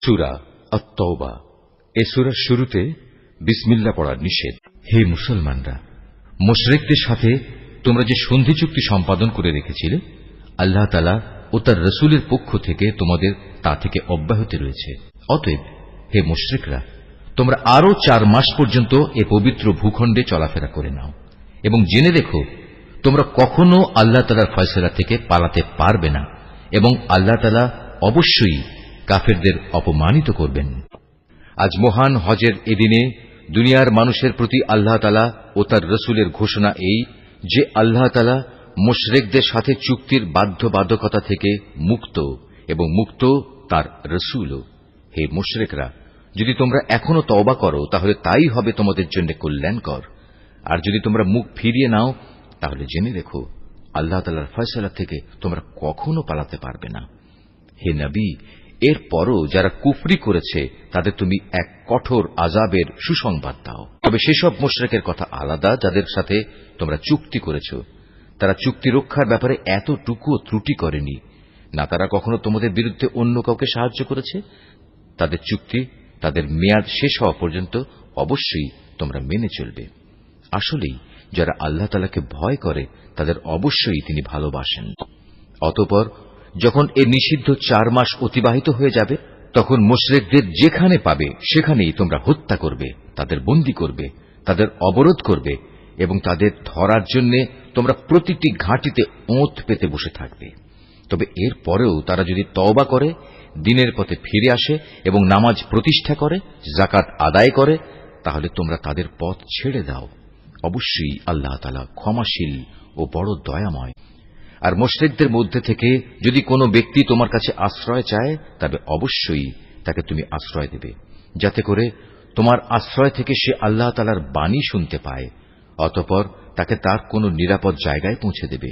সূরা আত-তাওবা। এ সূরার শুরুতে বিসমিল্লাহ পড়া নিষেধ। হে মুসলমানরা, মুশরিকদের সাথে তোমরা যে সন্ধি চুক্তি সম্পাদন করে রেখেছিলে, আল্লাহ তাআলা ও তার রাসূলের পক্ষ থেকে তোমাদের তা থেকে অব্যাহতি রয়েছে। অতএব হে মুশরিকরা, তোমরা আরো 4 মাস পর্যন্ত এ পবিত্র ভূখণ্ডে চলাফেরা করে নাও এবং জেনে রেখো, তোমরা কখনো আল্লাহ তাআলার ফয়সালা থেকে পালাতে পারবে না এবং আল্লাহ তাআলা অবশ্যই কাফেরদের অপমানিত করবেন। আজ মহান হজের এদিনে দুনিয়ার মানুষের প্রতি আল্লাহ তাআলা ও তার রাসূলের ঘোষণা এই যে আল্লাহ তাআলা মুশরিকদের সাথে চুক্তির বাধ্যবাধকতা থেকে মুক্ত এবং মুক্ত তার রাসূলও। হে মুশরিকরা, যদি তোমরা এখনো তওবা করো তাহলে তাই হবে তোমাদের জন্য কল্যাণকর, আর যদি তোমরা মুখ ফিরিয়ে নাও তাহলে জেনে রেখো, আল্লাহ তাআলার ফয়সালা থেকে তোমরা কখনো পালাতে পারবে না। হে নবী, এরপরও যারা কুফরি করেছে তাদের তুমি এক কঠোর আযাবের সুসংবাদ দাও। তবে সেসব মুশরিকের কথা আলাদা যাদের সাথে তোমরা চুক্তি করেছ। তারা চুক্তি রক্ষার ব্যাপারে এতটুকুও ত্রুটি করেনি, না তারা কখনো তোমাদের বিরুদ্ধে অন্য কাউকে সাহায্য করেছে। তাদের চুক্তি তাদের মেয়াদ শেষ হওয়া পর্যন্ত অবশ্যই তোমরা মেনে চলবে। আসলেই যারা আল্লাহ তাআলাকে ভয় করে তাদের অবশ্যই তিনি ভালোবাসেন। অতঃপর যখন এ নিষিদ্ধ 4 মাস অতিবাহিত হয়ে যাবে, তখন মুশরিকদের যেখানে পাবে সেখানেই তোমরা হত্যা করবে, তাদের বন্দী করবে, তাদের অবরোধ করবে এবং তাদের ধরার জন্য তোমরা প্রতিটি ঘাঁটিতে ওঁত পেতে বসে থাকবে। তবে এর পরেও তারা যদি তওবা করে, দ্বীনের পথে ফিরে আসে এবং নামাজ প্রতিষ্ঠা করে, যাকাত আদায় করে, তাহলে তোমরা তাদের পথ ছেড়ে দাও। অবশ্যই আল্লাহ তাআলা ক্ষমাশীল ও বড় দয়াময়। আর মুশরিকদের মধ্যে থেকে যদি কোনো ব্যক্তি তোমার কাছে আশ্রয় চায়, তবে অবশ্যই তাকে তুমি আশ্রয় দেবে, যাতে করে তোমার আশ্রয় থেকে সে আল্লাহ তাআলার বাণী শুনতে পায়। অতঃপর তাকে তার কোনো নিরাপদ জায়গায় পৌঁছে দেবে।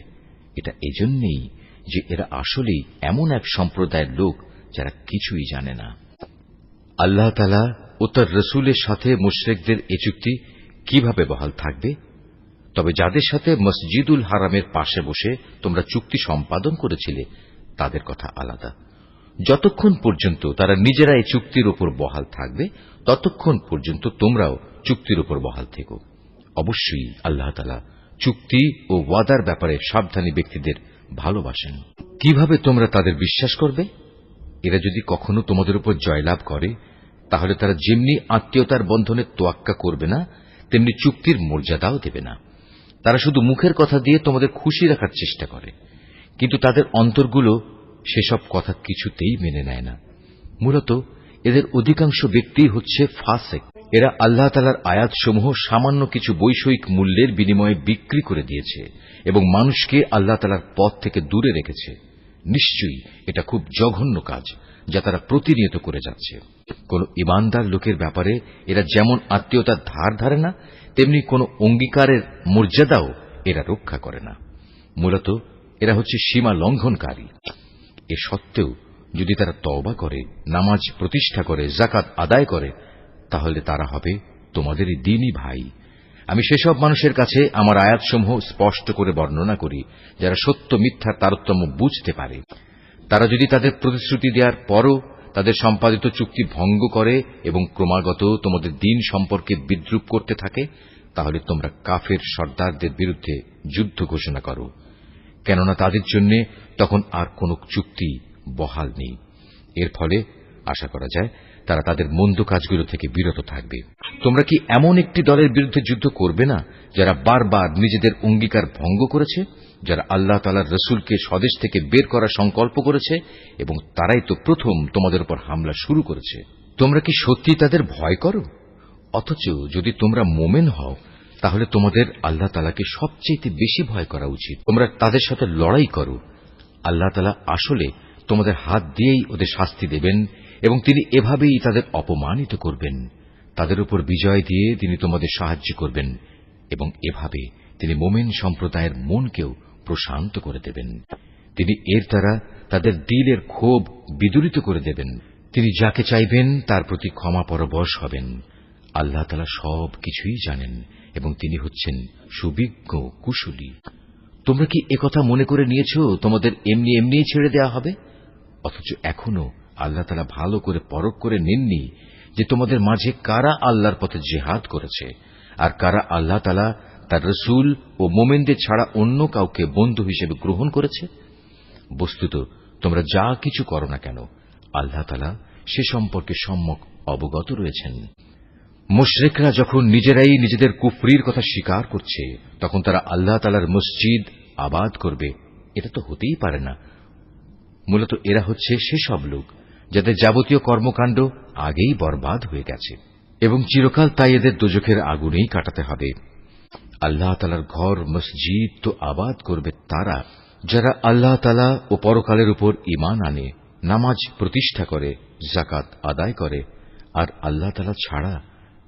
এটা এজন্যই যে এরা আসলেই এমন এক সম্প্রদায়ের লোক যারা কিছুই জানে না। আল্লাহ তাআলা ও তার রাসূলের সাথে মুশরিকদের এ চুক্তি কিভাবে বহাল থাকবে? তবে যাদের সাথে মসজিদুল হারামের পাশে বসে তোমরা চুক্তি সম্পাদন করেছিলে তাদের কথা আলাদা। যতক্ষণ পর্যন্ত তারা নিজেরা এই চুক্তির উপর বহাল থাকবে, ততক্ষণ পর্যন্ত তোমরাও চুক্তির উপর বহাল থেকো। অবশ্যই আল্লাহ তাআলা চুক্তি ও ওয়াদার ব্যাপারে সাবধানী ব্যক্তিদের ভালোবাসেন। কিভাবে তোমরা তাদের বিশ্বাস করবে? এরা যদি কখনো তোমাদের উপর জয়লাভ করে, তাহলে তারা যেমনি আত্মীয়তার বন্ধনে তোয়াক্কা করবে না, তেমনি চুক্তির মর্যাদাও দেবে না। তারা শুধু মুখের কথা দিয়ে তোমাদের খুশি রাখার চেষ্টা করে, কিন্তু তাদের অন্তরগুলো সেসব কথা কিছুতেই মেনে নেয় না। মূলত এদের অধিকাংশ ব্যক্তি হচ্ছে ফাসিক। এরা আল্লাহ তাআলার আয়াতসমূহ সামান্য কিছু বৈষয়িক মূল্যের বিনিময়ে বিক্রি করে দিয়েছে এবং মানুষকে আল্লাহ তাআলার পথ থেকে দূরে রেখেছে। নিশ্চয়ই এটা খুব জঘন্য কাজ যা তারা প্রতিনিয়ত করে যাচ্ছে। কোন ঈমানদার লোকের ব্যাপারে এরা যেমন আত্মীয়তার ধার ধারে না, তেমনি কোন অঙ্গীকারের মর্যাদাও এরা রক্ষা করে না। মূলত এরা হচ্ছে সীমা লঙ্ঘনকারী। এ সত্ত্বেও যদি তারা তওবা করে, নামাজ প্রতিষ্ঠা করে, যাকাত আদায় করে, তাহলে তারা হবে তোমাদেরই দ্বীনী ভাই। আমি সেসব মানুষের কাছে আমার আয়াতসমূহ স্পষ্ট করে বর্ণনা করি যারা সত্য মিথ্যার তারতম্য বুঝতে পারে। তারা যদি তাদের প্রতিশ্রুতি দেওয়ার পরও তাদের সম্পাদিত চুক্তি ভঙ্গ করে এবং ক্রমাগত তোমাদের দ্বীন সম্পর্কে বিদ্রূপ করতে থাকে, তাহলে তোমরা কাফের সর্দারদের বিরুদ্ধে যুদ্ধ ঘোষণা করো, কেননা তাদের জন্য তখন আর কোন চুক্তি বহাল নেই। এর ফলে আশা করা যায় তারা তাদের মন্দ কাজগুলো থেকে বিরত থাকবে। তোমরা কি এমন একটি দলের বিরুদ্ধে যুদ্ধ করবে না যারা বারবার নিজেদের অঙ্গীকার ভঙ্গ করেছে, যারা আল্লাহ তাআলার রাসূলকে স্বদেশ থেকে বের করার সংকল্প করেছে এবং তারাই তো প্রথম তোমাদের উপর হামলা শুরু করেছে? তোমরা কি সত্যি তাদের ভয় করো? অথচ যদি তোমরা মোমেন হও, তাহলে তোমাদের আল্লাহ তাআলাকে সবচেয়ে বেশি ভয় করা উচিত। তোমরা তাদের সাথে লড়াই করো। আল্লাহ তাআলা আসলে তোমাদের হাত দিয়েই ওদের শাস্তি দেবেন এবং তিনি এভাবেই তাদের অপমানিত করবেন। তাদের উপর বিজয় দিয়ে তিনি তোমাদের সাহায্য করবেন এবং এভাবে তিনি মোমেন সম্প্রদায়ের মনকেও প্রশান্ত করে দেবেন। তিনি এর দ্বারা তাদের দিলের ক্ষোভ বিদূরিত করে দেবেন। তিনি যাকে চাইবেন তার প্রতি ক্ষমা পরবশ হবেন। আল্লাহ তাআলা সব কিছুই জানেন এবং তিনি হচ্ছেন সুবিজ্ঞ কুশলী। তোমরা কি একথা মনে করে নিয়েছ তোমাদের এমনি এমনি ছেড়ে দেওয়া হবে? অথচ এখনো আল্লাহ তাআলা ভালো করে পরখ করে নেননি যে তোমাদের মাঝে কারা আল্লাহর পথে জিহাদ করেছে আর কারা আল্লাহ তাআলা তার রাসূল ও মুমিনদের ছাড়া অন্য কাউকে বন্ধু হিসেবে গ্রহণ করেছে? বস্তুত তোমরা যা কিছু করো না কেন আল্লাহ তাআলা সে সম্পর্কে সম্যক অবগত রয়েছেন। মুশরিকরা যখন নিজেরাই নিজেদের কুফরির কথা স্বীকার করছে তখন তারা আল্লাহ তাআলার মসজিদ আবাদ করবে, এটা তো হতেই পারে না। মূলত এরা হচ্ছে সেসব লোক যাদের যাবতীয় কর্মকাণ্ড আগেই বরবাদ হয়ে গেছে এবং চিরকাল তাই এদের দোজখের আগুনেই কাটাতে হবে। আল্লাহ তাআলার ঘর মসজিদ তো আবাদ করবে তারা যারা আল্লাহ তাআলা ও পরকালের উপর ঈমান আনে, নামাজ প্রতিষ্ঠা করে, যাকাত আদায় করে আর আল্লাহ তাআলা ছাড়া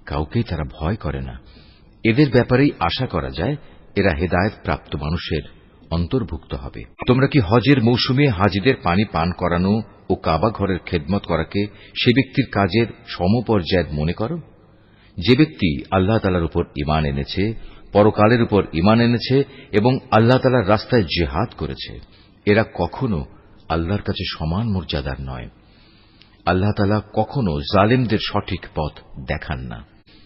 কাউকেই তারা ভয় করে না। এদের ব্যাপারেই আশা করা যায় এরা হেদায়েত প্রাপ্ত মানুষের অন্তর্ভুক্ত হবে। তোমরা কি হজের মৌসুমে হাজিদের পানি পান করানো ও কাবা ঘরের খেদমত করাকে সে ব্যক্তির কাজের সমপর্যায়ের মনে করো? যে ব্যক্তি আল্লাহ তাআলার উপর ঈমান এনেছে, পরকালের উপর ঈমান এনেছে এবং আল্লাহ তাআলার রাস্তায় জিহাদ করেছে, এরা কখনো আল্লাহর কাছে সমান মর্যাদার নয়। আল্লাহ তাআলা কখনো জালেমদের সঠিক পথ দেখান না।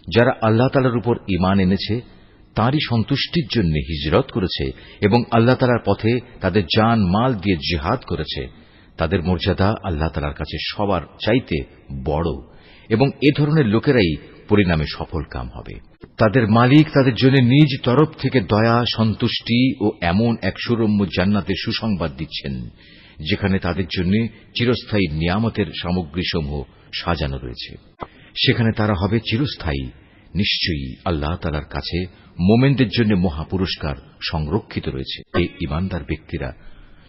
যারা আল্লাহ তাআলার উপর ঈমান এনেছে, তাঁরই সন্তুষ্টির জন্য হিজরত করেছে এবং আল্লাহ তাআলার পথে তাদের জান মাল দিয়ে জিহাদ করেছে, তাদের মর্যাদা আল্লাহ তাআলার কাছে সবার চাইতে বড় এবং এ ধরনের লোকেরাই পরিণামে সফল কাম হবে। তাদের মালিক তাদের জন্য নিজ তরফ থেকে দয়া, সন্তুষ্টি ও এমন এক সুরম্য জান্নাতের সুসংবাদ দিচ্ছেন যেখানে তাদের জন্য চিরস্থায়ী নিয়ামতের সামগ্রীসমূহ সাজানো রয়েছে। সেখানে তারা হবে চিরস্থায়ী। নিশ্চয়ই আল্লাহ তাআলার কাছে মোমেনদের জন্য মহাপুরস্কার সংরক্ষিত রয়েছে। এই ঈমানদার ব্যক্তিরা,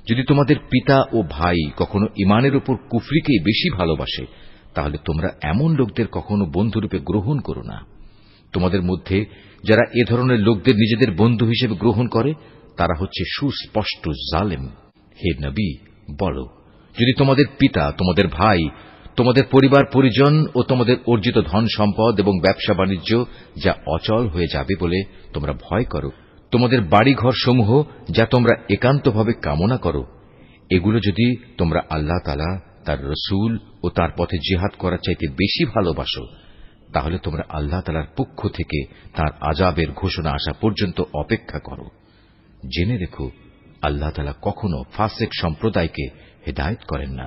যদি তোমাদের পিতা ও ভাই কখনো ঈমানের উপর কুফরিকেই বেশি ভালোবাসে, তাহলে তোমরা এমন লোকদের কখনো বন্ধুরূপে গ্রহণ করো না। তোমাদের মধ্যে যারা এ ধরনের লোকদের নিজেদের বন্ধু হিসেবে গ্রহণ করে তারা হচ্ছে সুস্পষ্ট জালেম। হে নবী, বলো, যদি তোমাদের পিতা, তোমাদের ভাই, তোমাদের পরিবার পরিজন ও তোমাদের অর্জিত ধন সম্পদ এবং ব্যবসা বাণিজ্য যা অচল হয়ে যাবে বলে তোমরা ভয় করো, তোমাদের বাড়িঘর সমূহ যা তোমরা একান্তভাবে কামনা করো, এগুলো যদি তোমরা আল্লাহ তাআলা, তার রাসূল ও তার পথে জিহাদ করার চাইতে বেশি ভালোবাসো, তাহলে তোমরা আল্লাহ তাআলার পক্ষ থেকে তার আযাবের ঘোষণা আসা পর্যন্ত অপেক্ষা করো। জেনে রেখো, আল্লাহ তাআলা কখনো ফাসিক সম্প্রদায়কে হেদায়েত করেন না।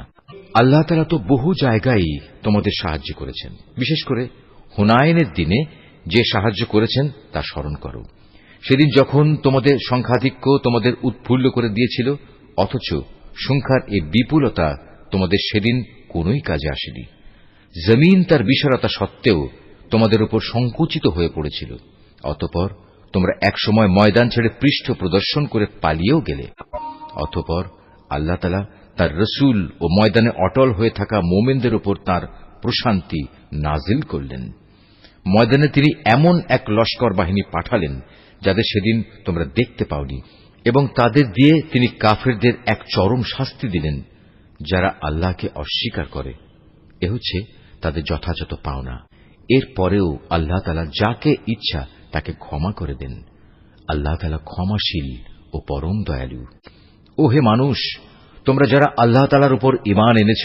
আল্লাহ তাআলা তো বহু জায়গায় তোমাদের সাহায্য করেছেন। বিশেষ করে হুনাইনের দিনে যে সাহায্য করেছেন তা স্মরণ করো। সেদিন যখন তোমাদের সংখ্যাধিক্য তোমাদের উৎফুল্ল করে দিয়েছিল, অথচ সংখ্যার এই বিপুলতা তোমাদের সেদিন কোনোই কাজে আসেনি। জমিন তার বিশালতা সত্ত্বেও তোমাদের উপর সংকুচিত হয়ে পড়েছিল। অতঃপর তোমরা একসময় ময়দান ছেড়ে পৃষ্ঠ প্রদর্শন করে পালিয়েও গেলে। অতঃপর আল্লাহ তাআলা তার রাসূল ও ময়দানে অটল হয়ে থাকা মুমিনদের উপর তাঁর প্রশান্তি নাজিল করলেন। ময়দানে তিনি এমন এক লস্কর বাহিনী পাঠালেন যাদের সেদিন তোমরা দেখতে পাওনি, এবং তাদের দিয়ে তিনি কাফেরদের এক চরম শাস্তি দিলেন। যারা আল্লাহকে অস্বীকার করে, এ হচ্ছে তাদের যথাযথ পাওনা। এর পরেও আল্লাহ তাআলা যাকে ইচ্ছা তাকে ক্ষমা করে দেন। আল্লাহ তাআলা ক্ষমাশীল ও পরম দয়ালু। ও হে মানুষ, তোমরা যারা আল্লাহ তাআলার উপর ঈমান এনেছ,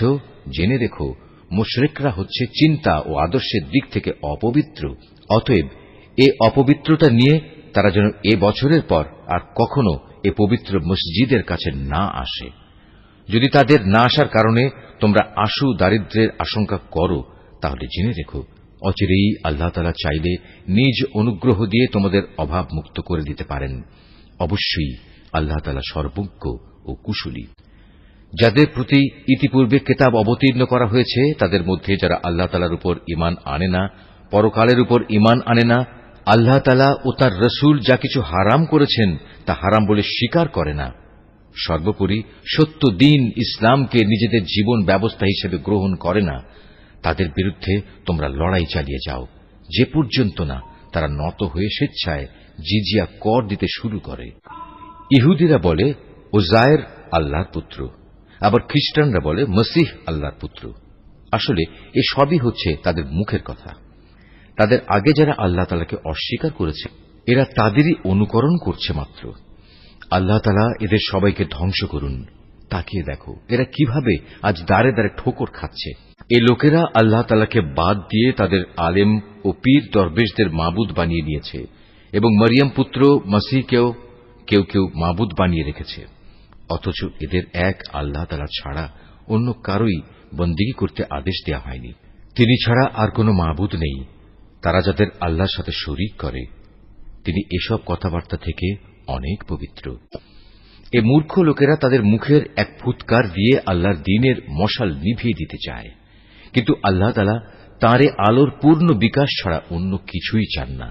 জেনে রেখো, মুশরিকরা হচ্ছে চিন্তা ও আদর্শের দিক থেকে অপবিত্র। অতএব এ অপবিত্রতা নিয়ে তারা যেন এ বছরের পর আর কখনো এ পবিত্র মসজিদের কাছে না আসে। যদি তাদের না আসার কারণে তোমরা আশু দারিদ্র্যের আশঙ্কা করো, তাহলে জেনে রেখো, অচিরেই আল্লাহ তাআলা চাইলে নিজ অনুগ্রহ দিয়ে তোমাদের অভাব মুক্ত করে দিতে পারেন। অবশ্যই আল্লাহ তাআলা সর্বজ্ঞ ও কুশলী। যাদের প্রতি ইতিপূর্বে কিতাব অবতীর্ণ করা হয়েছে তাদের মধ্যে যারা আল্লাহ তাআলার উপর ঈমান আনে না, পরকালের উপর ঈমান আনে না, আল্লাহ তাআলা ও তার রাসূল যা কিছু হারাম করেছেন তা হারাম বলে স্বীকার করে না, সর্বোপরি সত্য দ্বীন ইসলামকে নিজেদের জীবন ব্যবস্থা হিসেবে গ্রহণ করে না, তাদের বিরুদ্ধে তোমরা লড়াই চালিয়ে যাও, যে পর্যন্ত না তারা নত হয়ে স্বেচ্ছায় জিজিয়া কর দিতে শুরু করে। ইহুদিরা বলে উযায়ের আল্লাহর পুত্র, আবার খ্রিস্টানরা বলে মসীহ আল্লাহর পুত্র। আসলে এ সবই হচ্ছে তাদের মুখের কথা। তাদের আগে যারা আল্লাহ তাআলাকে অস্বীকার করেছে, এরা তাদেরই অনুকরণ করছে মাত্র। আল্লাহ তাআলা এদের সবাইকে ধ্বংস করুন। তাকিয়ে দেখো এরা কিভাবে আজ দাঁড়ে দাঁড়ে ঠোকর খাচ্ছে। এ লোকেরা আল্লাহ তাআলাকে বাদ দিয়ে তাদের আলেম ও পীর দরবেশদের মাবুদ বানিয়ে নিয়েছে এবং মরিয়ম পুত্র মসিহকেও কেউ কেউ মাবুদ বানিয়ে রেখেছে। অথচ এদের এক আল্লাহ তাআলা ছাড়া অন্য কারোই বন্দেগী করতে আদেশ দেওয়া হয়নি। তিনি ছাড়া আর কোনো মাবুদ নেই। তারা যাদের আল্লাহর সাথে শরীক করে তিনি এসব কথাবার্তা থেকে অনেক পবিত্র। এ মূর্খ লোকেরা তাদের মুখের এক ফুৎকার দিয়ে আল্লাহর দ্বীনের মশাল নিভিয়ে দিতে চায়, কিন্তু আল্লাহ তাআলা তাঁর আলোর পূর্ণ বিকাশ ছাড়া অন্য কিছুই চান না,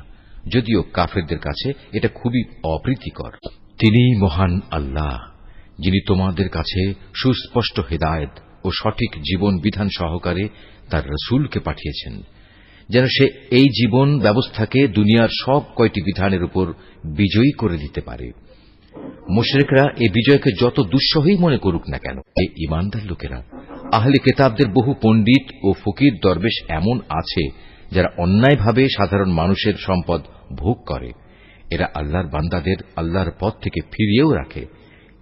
যদিও কাফেরদের কাছে এটা খুবই অপ্রীতিকর। তিনিই মহান আল্লাহ, যিনি তোমাদের কাছে সুস্পষ্ট হেদায়েত ও সঠিক জীবন বিধান সহকারে তার রাসূলকে পাঠিয়েছেন, যেন সে এই জীবন ব্যবস্থাকে দুনিয়ার সব কয়টি বিধানের উপর বিজয়ী করে দিতে পারে। মুশরিকরা এই বিজয়কে যত দুঃসহই মনে করুক না কেন, এই ঈমানদার লোকেরা আহলে কিতাবদের বহু পণ্ডিত ও ফকির দরবেশ এমন আছে যারা অন্যায়ভাবে সাধারণ মানুষের সম্পদ ভোগ করে। এরা আল্লাহর বান্দাদের আল্লাহর পথ থেকে ফিরিয়েও রাখে।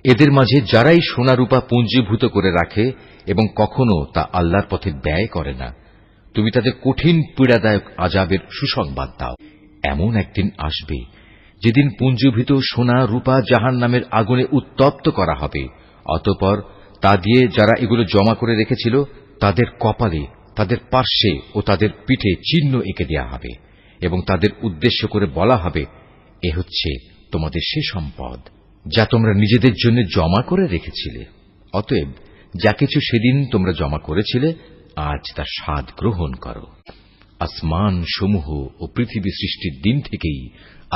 এদের মাঝে যারাই সোনা রূপা পুঞ্জীভূত করে রাখে এবং কখনো তা আল্লাহর পথে ব্যয় করে না, তুমি তাদের কঠিন পীড়াদায়ক আযাবের সুসংবাদ দাও। এমন একদিন আসবে যেদিন পুঞ্জীভূত সোনা রূপা জাহান্নামের আগুনে উত্তপ্ত করা হবে। অতঃপর তা দিয়ে যারা এগুলো জমা করে রেখেছিল তাদের কপালে, তাদের পার্শ্বে ও তাদের পিঠে চিহ্ন এঁকে দেওয়া হবে এবং তাদের উদ্দেশ্য করে বলা হবে, এ হচ্ছে তোমাদের সে সম্পদ যা তোমরা নিজেদের জন্য জমা করে রেখেছিলে। অতএব যা কিছু সেদিন তোমরা জমা করেছিলে আজ তার স্বাদ গ্রহণ করো। আসমান সমূহ ও পৃথিবী সৃষ্টির দিন থেকেই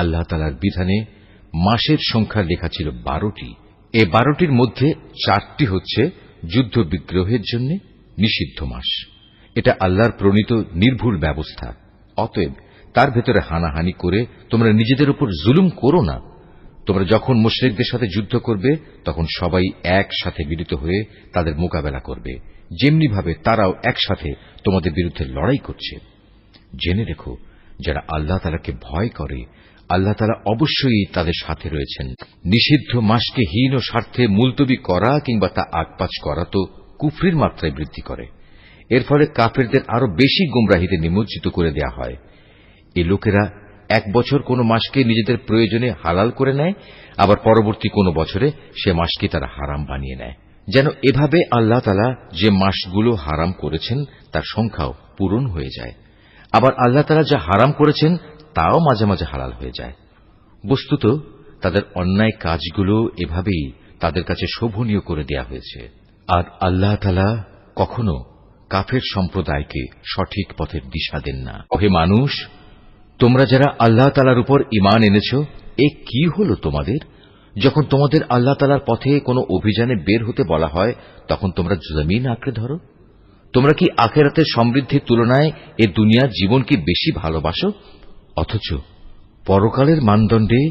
আল্লাহ তাআলার বিধানে মাসের সংখ্যা লেখা ছিল 12টি। এই 12টির মধ্যে 4টি হচ্ছে যুদ্ধ বিগ্রহের জন্য নিষিদ্ধ মাস। এটা আল্লাহর প্রণীত নির্ভুল ব্যবস্থা। অতএব তার ভেতরে হানাহানি করে তোমরা নিজেদের উপর জুলুম করো না। তোমরা যখন মুশরিকদের সাথে যুদ্ধ করবে তখন সবাই একসাথে মিলিত হয়ে তাদের মোকাবেলা করবে, যেমনিভাবে তারাও একসাথে তোমাদের বিরুদ্ধে লড়াই করছে। জেনে রেখো, যারা আল্লাহ তাআলাকে ভয় করে আল্লাহ তাআলা অবশ্যই তাদের সাথে রয়েছেন। নিষিদ্ধ মাসকে হীন ও স্বার্থে মুলতবি করা কিংবা তা আগপাছ করা তো কুফরির মাত্রায় বৃদ্ধি করে। এর ফলে কাফেরদের আরো বেশি গুমরাহিতে নিমজ্জিত করে দেয়া হয়। এই লোকেরা এক বছর কোন মাসকে নিজেদের প্রয়োজনে হালাল করে নেয়, আবার পরবর্তী কোন বছরে সে মাসকে তারা হারাম বানিয়ে নেয়, যেন এভাবে আল্লাহ তাআলা যে মাসগুলো হারাম করেছেন তার সংখ্যাও পূরণ হয়ে যায়। আবার আল্লাহ তাআলা যা হারাম করেছেন তাও মাঝে মাঝে হালাল হয়ে যায়। বস্তুত তাদের অন্যায় কাজগুলো এভাবেই তাদের কাছে শোভনীয় করে দেয়া হয়েছে। আর আল্লাহ তাআলা কখনো কাফের সম্প্রদায়কে সঠিক পথের দিশা দেন না। হে মানুষ, তোমরা যারা আল্লাহ তাআলার উপর ঈমান এনেছ, এ কি হলো তোমাদের? যখন তোমাদের আল্লাহ তাআলার পথে কোনো অভিযানে বের হতে বলা হয় তখন তোমরা জমিন আঁকড়ে ধরো। তোমরা কি আখিরাতের সমৃদ্ধির তুলনায় এ দুনিয়ার জীবন কি বেশি ভালোবাসো? অথচ পরকালের মানদণ্ডে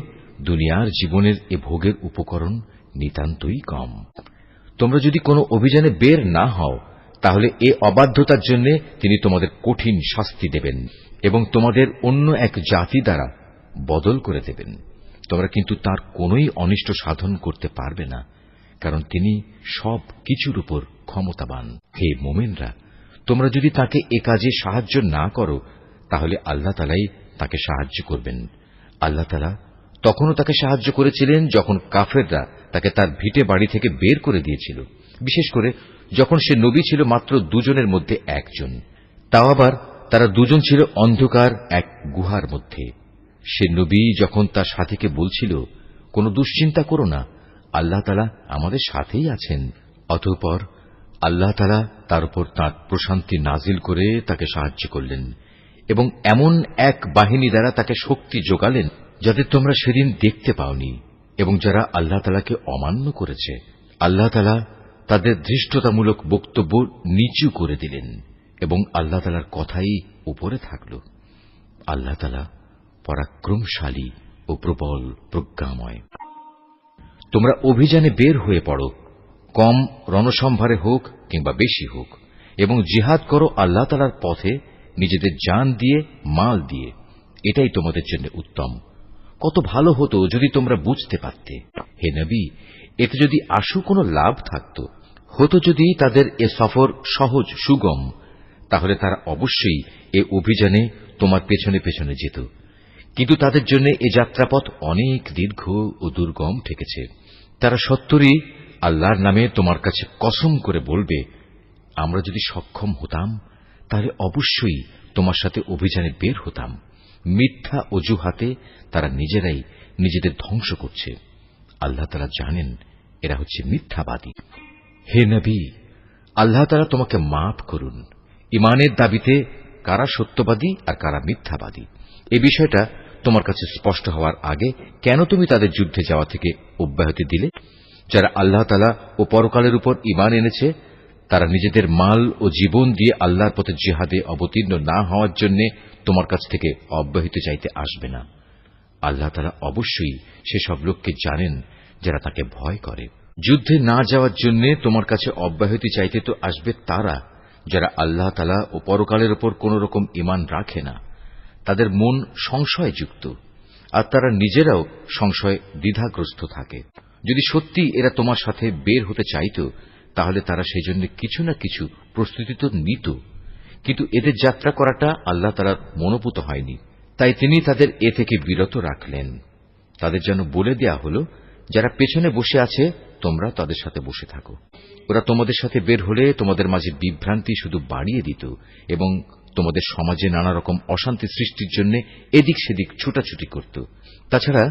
দুনিয়ার জীবনের এ ভোগের উপকরণ নিতান্তই কম। তোমরা যদি কোনো অভিযানে বের না হও তাহলে এ অবাধ্যতার জন্য তিনি তোমাদের কঠিন শাস্তি দেবেন এবং তোমাদের অন্য এক জাতি দ্বারা বদল করে দেবেন। তোমরা কিন্তু তার কোনোই অনিষ্ট সাধন করতে পারবে না, কারণ তিনি সব কিছুর উপর ক্ষমতাবান। হে মুমিনরা, তোমরা যদি তাকে এ কাজে সাহায্য না করো তাহলে আল্লাহ তাআলাই তাকে সাহায্য করবেন। আল্লাহ তাআলা তখনও তাকে সাহায্য করেছিলেন যখন কাফেররা তাকে তার ভিটে বাড়ি থেকে বের করে দিয়েছিল, বিশেষ করে যখন সে নবী ছিল মাত্র 2 জনের মধ্যে একজন। তাও আবার তারা 2 জন ছিল অন্ধকার এক গুহার মধ্যে। সে নবী যখন তার সাথীকে বলছিল, কোনো দুশ্চিন্তা করো না, আল্লাহ তাআলা আমাদের সাথেই আছেন। অতঃপর আল্লাহ তাআলা তার উপর তাঁর প্রশান্তি নাজিল করে তাকে সাহায্য করলেন এবং এমন এক বাহিনী দ্বারা তাকে শক্তি যোগালেন যাদের তোমরা সেদিন দেখতে পাওনি। এবং যারা আল্লাহ তাআলাকে অমান্য করেছে আল্লাহ তাআলা তাদের ধৃষ্টতামূলক বক্তব্য নিচু করে দিলেন এবং আল্লাহ তাআলার কথাই উপরে থাকল। আল্লাহ তাআলা পরাক্রমশালী ও প্রবল প্রজ্ঞাময়। তোমরা অভিযানে বের হয়ে পড়ো, কম রণসম্ভারে হোক কিংবা বেশি হোক, এবং জিহাদ করো আল্লাহ তাআলার পথে নিজেদের জান দিয়ে, মাল দিয়ে। এটাই তোমাদের জন্য উত্তম। কত ভালো হতো যদি তোমরা বুঝতে পারতে। হে নবী, এতে যদি আশু কোনো লাভ থাকত, হতো যদি তাদের এ সফর সহজ সুগম, তাহলে তারা অবশ্যই এ অভিযানে তোমার পেছনে পেছনে যেত। কিন্তু তাদের জন্য এ যাত্রাপথ অনেক দীর্ঘ ও দুর্গম ঠেকেছে। তারা সত্তরই আল্লাহর নামে তোমার কাছে কসম করে বলবে, আমরা যদি সক্ষম হতাম তাহলে অবশ্যই তোমার সাথে অভিযানে বের হতাম। মিথ্যা অজুহাতে তারা নিজেরাই নিজেদের ধ্বংস করছে। আল্লাহ তাআলা জানেন এরা হচ্ছে মিথ্যাবাদী। হে নবী, আল্লাহ তাআলা তোমাকে মাফ করুন। ঈমানের দাবিতে কারা সত্যবাদী আর কারা মিথ্যাবাদী এ বিষয়টা তোমার কাছে স্পষ্ট হওয়ার আগে কেন তুমি তাদের যুদ্ধে যাওয়া থেকে অব্যাহতি দিলে? যারা আল্লাহ তাআলা ও পরকালের উপর ঈমান এনেছে, তারা নিজেদের মাল ও জীবন দিয়ে আল্লাহর পথে জিহাদে অবতীর্ণ না হওয়ার জন্য তোমার কাছ থেকে অব্যাহতি চাইতে আসবে না। আল্লাহ তাআলা অবশ্যই সেসব লোককে জানেন যারা তাকে ভয় করে। যুদ্ধে না যাওয়ার জন্য তোমার কাছে অব্যাহতি চাইতে তো আসবে তারা যারা আল্লাহ তাআলা ও পরকালের উপর কোন রকম ঈমান রাখে না। তাদের মন সংশয়যুক্ত আর তারা নিজেরাও সংশয় দ্বিধাগ্রস্ত থাকে। যদি সত্যি এরা তোমার সাথে বের হতে চাইত, তাহলে তারা সেজন্য কিছু না কিছু প্রস্তুতি তো নিত, কিন্তু এদের যাত্রা করাটা আল্লাহ তাআলার মনোপুত হয়নি, তাই তিনি তাদের এ থেকে বিরত রাখলেন। তাদের যেন বলে দেয়া হল, যারা পেছনে বসে আছে তোমরা তাদের সাথে বসে থাকো। ওরা তোমাদের সাথে বের হলে তোমাদের মাঝে বিভ্রান্তি শুধু বাড়িয়ে দিত এবং তোমাদের সমাজে নানা রকম অশান্তি সৃষ্টির জন্য এদিক সেদিক ছুটাছুটি করত। তাছাড়া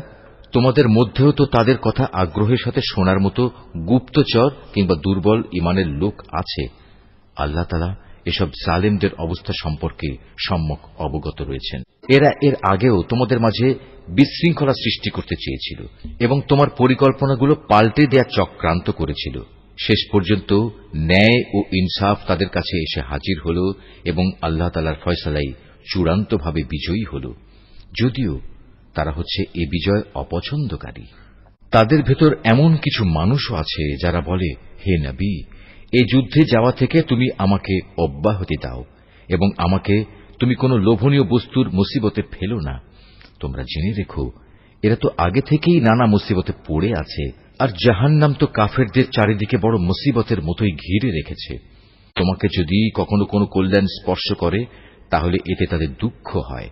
তোমাদের মধ্যেও তো তাদের কথা আগ্রহের সাথে শোনার মতো গুপ্তচর কিংবা দুর্বল ঈমানের লোক আছে। আল্লাহ তাআলা এসব জালেমদের অবস্থা সম্পর্কে সম্যক অবগত রয়েছেন। এরা এর আগেও তোমাদের মাঝে বিশৃঙ্খলা সৃষ্টি করতে চেয়েছিল এবং তোমার পরিকল্পনাগুলো পাল্টে দেয়া চক্রান্ত করেছিল। শেষ পর্যন্ত ন্যায় ও ইনসাফ তাদের কাছে এসে হাজির হল এবং আল্লাহ তাআলার ফয়সালাই চূড়ান্তভাবে বিজয়ী হল, যদিও তারা হচ্ছে এ বিজয় অপছন্দকারী। তাদের ভেতর এমন কিছু মানুষও আছে যারা বলে, হে নবী, এই যুদ্ধে যাওয়া থেকে তুমি আমাকে অব্যাহতি দাও এবং আমাকে তুমি কোন লোভনীয় বস্তুর মুসিবতে ফেলো না। তোমরা জেনে রেখো, এরা তো আগে থেকেই নানা মুসিবতে পড়ে আছে, আর জাহান্নাম তো কাফেরদের চারিদিকে বড় মুসিবতের মতোই ঘিরে রেখেছে। তোমাকে যদি কখনো কোনো কল্যাণ স্পর্শ করে তাহলে এতে তাদের দুঃখ হয়,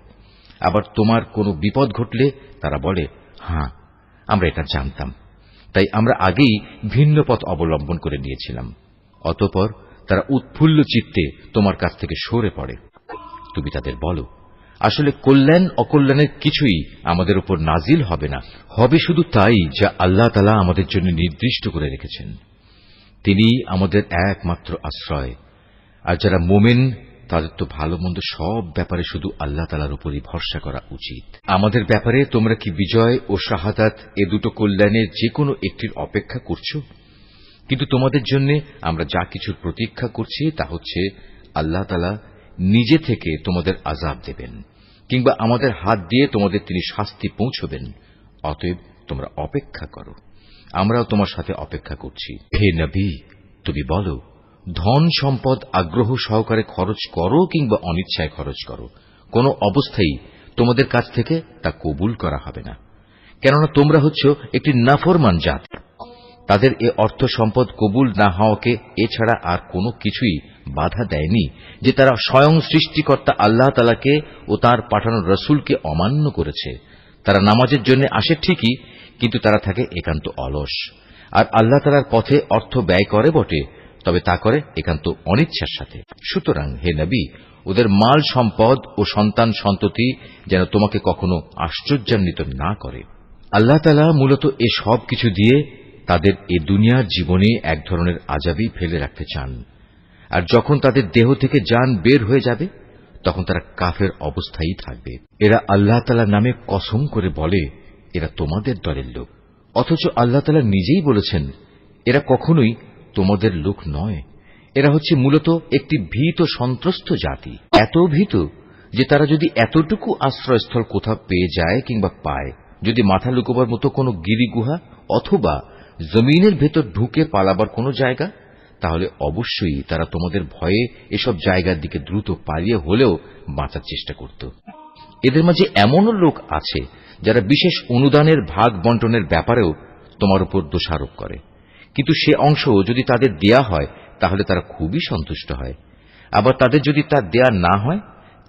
আবার তোমার কোনো বিপদ ঘটলে তারা বলে, হ্যাঁ, আমরা এটা জানতাম, তাই আমরা আগেই ভিন্ন পথ অবলম্বন করে নিয়েছিলাম। অতঃপর তারা উৎফুল্ল চিত্তে তোমার কাছ থেকে সরে পড়ে। তুমি তাদের বলো, আসলে কল্যাণ অকল্যাণের কিছুই আমাদের উপর নাজিল হবে না, হবে শুধু তাই যা আল্লাহ তাআলা আমাদের জন্য নির্দিষ্ট করে রেখেছেন। তিনি আমাদের একমাত্র আশ্রয়। আর যারা মুমিন তাদের তো ভালো মন্দ সব ব্যাপারে শুধু আল্লাহ তাআলার উপরই ভরসা করা উচিত। আমাদের ব্যাপারে তোমরা কি বিজয় ও শাহাদাত এ দুটো কল্যাণের যে কোনো একটির অপেক্ষা করছ? কিন্তু তোমাদের জন্য আমরা যা কিছুর প্রতীক্ষা করছি তা হচ্ছে আল্লাহ তাআলা নিজে থেকে তোমাদের আযাব দেবেন, কিংবা আমাদের হাত দিয়ে তোমাদের তিনি শাস্তি পৌঁছবেন। অতএব তোমরা অপেক্ষা করো, আমরাও তোমার সাথে অপেক্ষা করছি। হে নবী, তুমি বলো, ধন সম্পদ আগ্রহ সহকারে খরচ করো কিংবা অনিচ্ছায় খরচ করো, কোন অবস্থায় তোমাদের কাছ থেকে তা কবুল করা হবে না, কেননা তোমরা হচ্ছ একটি নাফরমান জাত। তাদের এ অর্থ সম্পদ কবুল না হওয়াকে এছাড়া আর কোনো কিছুই বাধা দেয়নি যে তারা স্বয়ং সৃষ্টিকর্তা আল্লাহ তাআলাকে ও তাঁর পাঠানো রসুলকে অমান্য করেছে। তারা নামাজের জন্য আসে ঠিকই, কিন্তু তারা থাকে একান্ত অলস, আর আল্লাহ তাআলার পথে অর্থ ব্যয় করে বটে, তবে তা করে একান্ত অনিচ্ছার সাথে। সুতরাং হে নবী, ওদের মাল সম্পদ ও সন্তান সন্ততি যেন তোমাকে কখনো আশ্চর্যান্বিত না করে। আল্লাহ তাআলা মূলত এ সব কিছু দিয়ে তাদের এ দুনিয়ার জীবনে এক ধরনের আযাবই ফেলে রাখতে চান, আর যখন তাদের দেহ থেকে জান বের হয়ে যাবে তখন তারা কাফের অবস্থায় থাকবে। এরা আল্লাহ তাআলার নামে কসম করে বলে এরা তোমাদের দলের লোক, অথচ আল্লাহ তাআলা নিজেই বলেছেন এরা কখনোই তোমাদের লোক নয়। এরা হচ্ছে মূলত একটি ভীত সন্ত্রস্ত জাতি, এত ভীত যে তারা যদি এতটুকু আশ্রয়স্থল কোথাও পেয়ে যায় কিংবা পায়, যদি মাথা লুকোবার মতো কোনো গিরিগুহা অথবা জমিনের ভেতর ঢুকে পালাবার কোনো জায়গা, তাহলে অবশ্যই তারা তোমাদের ভয়ে এসব জায়গার দিকে দ্রুত পালিয়ে হলেও বাঁচার চেষ্টা করত। এদের মাঝে এমনও লোক আছে যারা বিশেষ অনুদানের ভাগ বন্টনের ব্যাপারেও তোমার উপর দোষারোপ করে, কিন্তু সে অংশ যদি তাদের দেয়া হয় তাহলে তারা খুবই সন্তুষ্ট হয়। আবার তাদের যদি তা দেয়া না হয়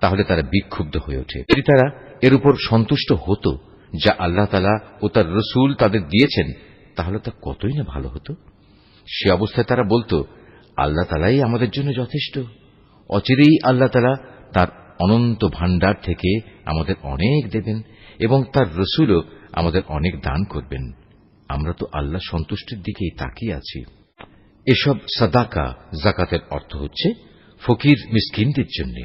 তাহলে তারা বিক্ষুব্ধ হয়ে ওঠে। যদি তারা এর উপর সন্তুষ্ট হতো যা আল্লাহ তাআলা ও তার রসুল তাদের দিয়েছেন, তাহলে তা কতই না ভালো হতো। সে অবস্থায় তারা বলতো, আল্লাহ তাআলাই আমাদের জন্য যথেষ্ট। অচিরেই আল্লাহ তাআলা তার অনন্ত ভাণ্ডার থেকে আমাদের অনেক দেবেন এবং তার রসুলও আমাদের অনেক দান করবেন। আমরা তো আল্লাহ সন্তুষ্টির দিকেই তাকিয়ে আছি। এসব সাদাকা যাকাতের অর্থ হচ্ছে ফকির মিসকিনদের জন্য,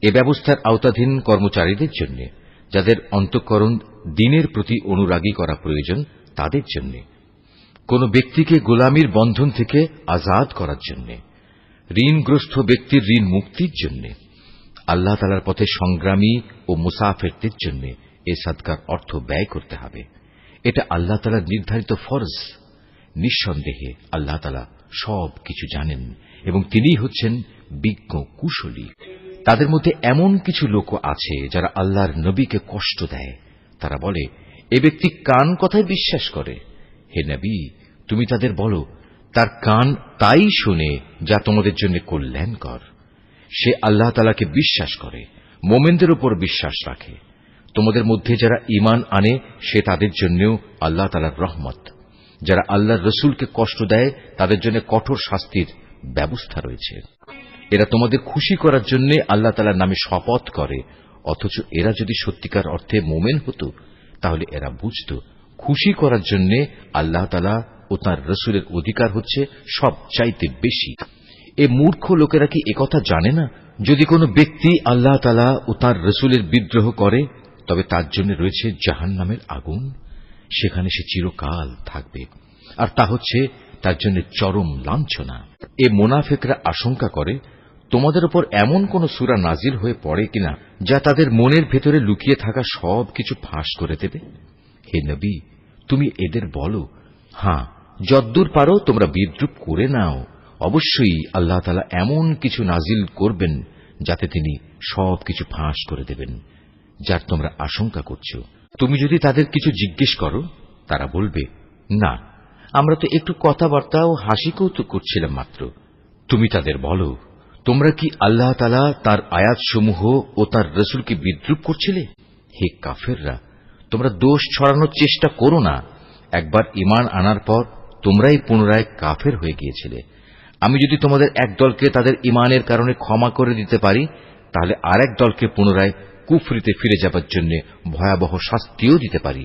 এ ব্যবস্থার আওতাধীন কর্মচারীদের জন্য, যাদের অন্তঃকরণ দ্বীনের প্রতি অনুরাগী করা প্রয়োজন তাদের জন্য, কোন ব্যক্তিকে গোলামির বন্ধন থেকে আজাদ করার জন্য, ঋণগ্রস্ত ব্যক্তির ঋণ মুক্তির জন্য, আল্লাহ তাআলার পথে সংগ্রামী ও মুসাফিরদের জন্য এ সাদকার অর্থ ব্যয় করতে হবে। এটা আল্লাহ তাআলার নির্ধারিত ফরজ। নিঃসন্দেহে আল্লাহ তাআলা সব কিছু জানেন এবং তিনিই হচ্ছেন বিজ্ঞ কুশলী। তাদের মধ্যে এমন কিছু লোক আছে যারা আল্লাহর নবীকে কষ্ট দেয়। তারা বলে, এ ব্যক্তি কান কথায় বিশ্বাস করে। হে নবী, তুমি তাদের বলো, তার কান তাই শুনে যা তোমাদের জন্য কল্যাণকর। সে আল্লাহ তাআলাকে বিশ্বাস করে, মোমেনদের উপর বিশ্বাস রাখে। তোমাদের মধ্যে যারা ঈমান আনে সে তাদের জন্যও আল্লাহ তাআলার রহমত। যারা আল্লাহর রসুলকে কষ্ট দেয় তাদের জন্য কঠোর শাস্তির ব্যবস্থা রয়েছে। এরা তোমাদের খুশি করার জন্য আল্লাহ তাআলার নামে শপথ করে, অথচ এরা যদি সত্যিকার অর্থে মোমেন হতো তাহলে এরা বুঝত খুশি করার জন্য আল্লাহ তাআলা ও তাঁর রসুলের অধিকার হচ্ছে সবচাইতে বেশি। এ মূর্খ লোকেরা কি একথা জানে না, যদি কোনো ব্যক্তি আল্লাহ তাআলা ও তাঁর রসুলের বিদ্রোহ করে তবে তার জন্য রয়েছে জাহান্নামের আগুন, সেখানে সে চিরকাল থাকবে, আর তা হচ্ছে তার জন্য চরম লাঞ্ছনা। এ মুনাফিকরা আশঙ্কা করে তোমাদের উপর এমন কোন সূরা নাজিল হয়ে পড়ে কিনা যা তাদের মনের ভেতরে লুকিয়ে থাকা সবকিছু ফাঁস করে দেবে। হে নবী, তুমি এদের বলো, হ্যাঁ, যদ্দূর পারো তোমরা বিদ্রূপ করে নাও। অবশ্যই আল্লাহ তাআলা এমন কিছু নাজিল করবেন যাতে তিনি সবকিছু ফাঁস করে দেবেন যার তোমরা আশঙ্কা করছো। তুমি যদি তাদের কিছু জিজ্ঞেস করো তারা বলবে, না, আমরা তো একটু কথাবার্তা ও হাসি কৌতুক করছিলাম মাত্র। তুমি তাদের বলো, তোমরা কি আল্লাহ তাআলা তার আয়াতসমূহ ও তার রসুলকে বিদ্রূপ করছিলে? হে কাফেররা, তোমরা দোষ ছড়ানোর চেষ্টা করো না। একবার ঈমান আনার পর তোমরাই পুনরায় কাফের হয়ে গিয়েছিলে। আমি যদি তোমাদের এক দলকে তাদের ঈমানের কারণে ক্ষমা করে দিতে পারি, তাহলে আরেক দলকে পুনরায় কুফরিতে ফিরে যাবার জন্য ভয়াবহ শাস্তিও দিতে পারি,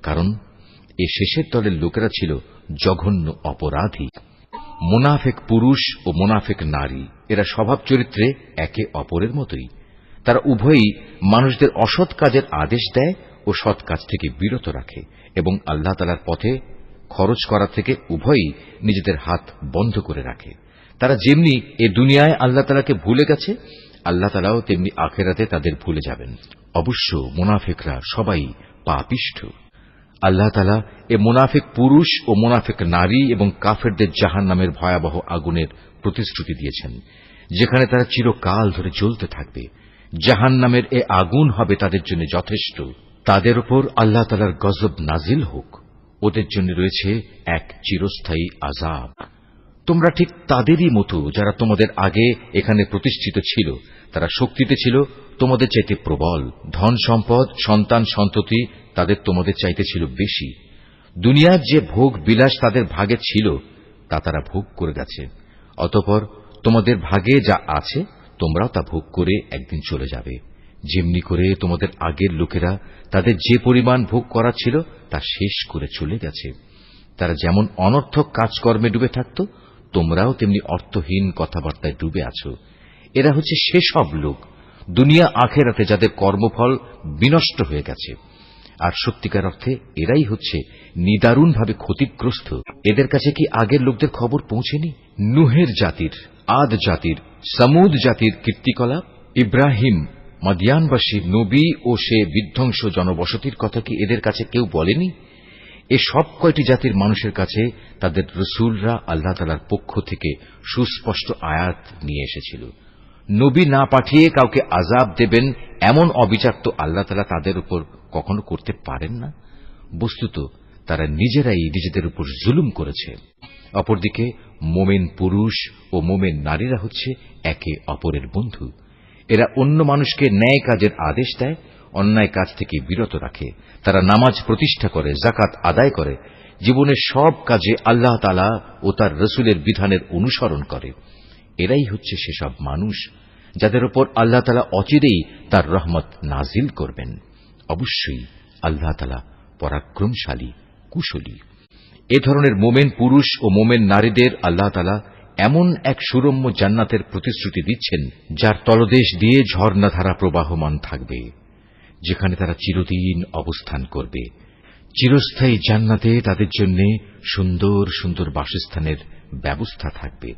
কারণ এ শেষের দলের লোকেরা ছিল জঘন্য অপরাধী। মুনাফিক পুরুষ ও মুনাফিক নারী এরা স্বভাব চরিত্রে একে অপরের মতোই। তারা উভয়ই মানুষদের অসৎ কাজের আদেশ দেয় ও সৎ কাজ থেকে বিরত রাখে এবং আল্লাহ তাআলার পথে খরচ করা থেকে উভয়ই নিজেদের হাত বন্ধ করে রাখে। তারা যেমনি এ দুনিয়ায় আল্লাহ তাআলাকে ভুলে গেছে, আল্লাহ তাআলাও তেমনি আখিরাতে তাদের ভুলে যাবেন। অবশ্য মুনাফিকরা সবাই পাপিষ্ঠ। আল্লাহ তাআলা এ মুনাফিক পুরুষ ও মুনাফিক নারী এবং কাফেরদের জাহান্নামের ভয়াবহ আগুনের প্রতিশ্রুতি দিয়েছেন, যেখানে তারা চিরকাল ধরে জ্বলতে থাকবে। জাহান্নামের এ আগুন হবে তাদের জন্য যথেষ্ট। তাদের উপর আল্লাহ তাআলার গজব নাজিল হোক। ওদের জন্য রয়েছে এক চিরস্থায়ী আযাব। তোমরা ঠিক তাদেরই মতো যারা তোমাদের আগে এখানে প্রতিষ্ঠিত ছিল। তারা শক্তিতে ছিল তোমাদের চাইতে প্রবল, ধন সম্পদ, সন্তান সন্ততি তাদের তোমাদের চাইতে ছিল বেশি। দুনিয়ার যে ভোগ বিলাস তাদের ভাগে ছিল তা তারা ভোগ করে গেছে। অতঃপর তোমাদের ভাগে যা আছে তোমরাও তা ভোগ করে একদিন চলে যাবে। যেমনি করে তোমাদের আগের লোকেরা তাদের যে পরিমাণ ভোগ করা ছিল তা শেষ করে চলে গেছে। তারা যেমন অনর্থক কাজকর্মে ডুবে থাকত, তোমরাও তেমনি অর্থহীন কথাবার্তায় ডুবে আছো। এরা হচ্ছে সেসব লোক দুনিয়া আখেরাতে যাদের কর্মফল বিনষ্ট হয়ে গেছে, আর সত্যিকার অর্থে এরাই হচ্ছে নিদারুণভাবে ক্ষতিগ্রস্ত। এদের কাছে কি আগের লোকদের খবর পৌঁছেনি? নুহের জাতির, আদ জাতির, সামুদ জাতির কীর্তিকলাপ, ইব্রাহিম, মাদিয়ানবাসী নবী ও সে বিধ্বংস জনবসতির কথা কি এদের কাছে কেউ বলেনি? এ সব কয়টি জাতির মানুষের কাছে তাদের রসুলরা আল্লাহ তাআলার পক্ষ থেকে সুস্পষ্ট আয়াত নিয়ে এসেছিল। নবী না পাঠিয়ে কাউকে আযাব দেবেন এমন অবিচার তো আল্লাহ তাআলা তাদের উপর কখনো করতে পারেন না। বস্তুত তারা নিজেরাই নিজেদের উপর জুলুম করেছে। অপরদিকে মোমেন পুরুষ ও মোমেন নারীরা হচ্ছে একে অপরের বন্ধু। এরা অন্য মানুষকে ন্যায় কাজের আদেশ দেয়, অন্যায় কাজ থেকে বিরত রাখে। তারা নামাজ প্রতিষ্ঠা করে, যাকাত আদায় করে, জীবনের সব কাজে আল্লাহ তাআলা ও তার রসুলের বিধানের অনুসরণ করে। এরাই হচ্ছে সেসব মানুষ যাদের উপর আল্লাহ তাআলা অচিরেই তার রহমত নাজিল করবেন। অবশ্যই আল্লাহ তাআলা পরাক্রমশালী, কুশলী। এ ধরনের মোমেন পুরুষ ও মোমেন নারীদের আল্লাহ তাআলা এমন এক সুরম্য জান্নাতের প্রতিশ্রুতি দিচ্ছেন, যার তলদেশ দিয়ে ঝর্ণাধারা প্রবাহমান থাকবে, যেখানে তারা চিরদিন অবস্থান করবে। চিরস্থায়ী জান্নাতে তাদের জন্য সুন্দর সুন্দর বাসস্থানের ব্যবস্থা থাকবে।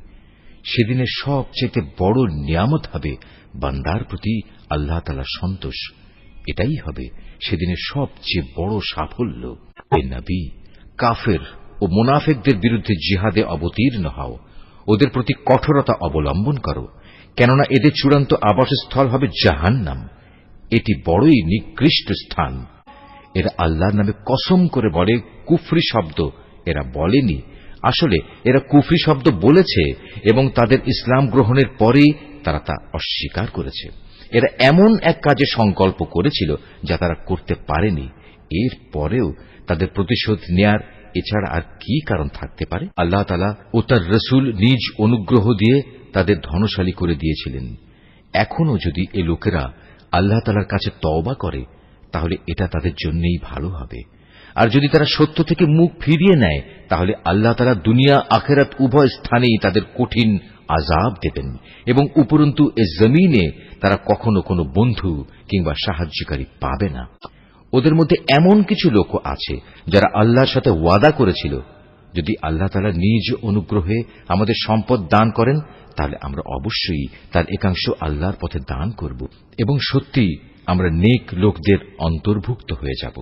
সেদিনের সবচেয়ে বড় নিয়ামত হবে বান্দার প্রতি আল্লাহ তাআলার সন্তোষ। এটাই হবে সেদিনের সবচেয়ে বড় সাফল্য। হে নবী, কাফের ও মুনাফিকদের বিরুদ্ধে জিহাদে অবতীর্ণ হও, ওদের প্রতি কঠোরতা অবলম্বন করো, কেননা এদের চূড়ান্ত আবাসস্থল হবে জাহান্নাম। এটি বড়ই নিকৃষ্ট স্থান। এরা আল্লাহর নামে কসম করে বলে কুফরি শব্দ এরা বলেনি, আসলে এরা কুফরি শব্দ বলেছে এবং তাদের ইসলাম গ্রহণের পরেই তারা তা অস্বীকার করেছে। এরা এমন এক কাজে সংকল্প করেছিল যা তারা করতে পারেনি। এর পরেও তাদের প্রতিশোধ নেয়ার এছাড়া আর কি কারণ থাকতে পারে? আল্লাহ তাআলা ও তার রসুল নিজ অনুগ্রহ দিয়ে তাদের ধনশালী করে দিয়েছিলেন। এখনো যদি এ লোকেরা আল্লাহ তাআলার কাছে তওবা করে, তাহলে এটা তাদের জন্যই ভালো হবে। আর যদি তারা সত্য থেকে মুখ ফিরিয়ে নেয়, তাহলে আল্লাহ তাআলা দুনিয়া আখিরাত উভয় স্থানেই তাদের কঠিন আযাব দেবেন এবং উপরন্তু এ জমিনে তারা কখনো কোনো বন্ধু কিংবা সাহায্যকারী পাবে না। ওদের মধ্যে এমন কিছু লোক আছে যারা আল্লাহর সাথে ওয়াদা করেছিল, যদি আল্লাহ তাআলা নিজ অনুগ্রহে আমাদের সম্পদ দান করেন, তাহলে আমরা অবশ্যই তার একাংশ আল্লাহর পথে দান করব এবং সত্যি আমরা নেক লোকদের অন্তর্ভুক্ত হয়ে যাব।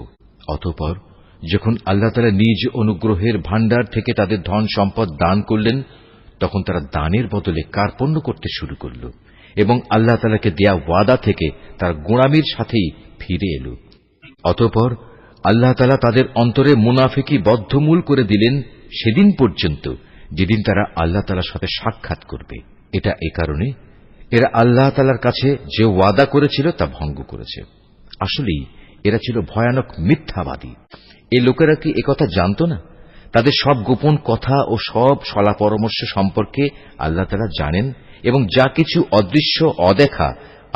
অতঃপর যখন আল্লাহ তাআলা নিজ অনুগ্রহের ভাণ্ডার থেকে তাদের ধন সম্পদ দান করলেন, তখন তারা দানের বদলে কার্পণ্য করতে শুরু করল এবং আল্লাহ তাআলাকে দেয়া ওয়াদা থেকে তারা গোঁড়ামির সাথেই ফিরে এল। অতঃপর আল্লাহ তাআলা তাদের অন্তরে মুনাফিকি বদ্ধমূল করে দিলেন সেদিন পর্যন্ত যেদিন তারা আল্লাহ তাআলার সাথে সাক্ষাৎ করবে। এটা এ কারণে এরা আল্লাহ তাআলার কাছে যে ওয়াদা করেছিল তা ভঙ্গ করেছে। আসলেই এরা ছিল ভয়ানক মিথ্যাবাদী। এ লোকেরা কি একথা জানত না? তাদের সব গোপন কথা ও সব সলা পরামর্শ সম্পর্কে আল্লাহ তাআলা জানেন এবং যা কিছু অদৃশ্য অদেখা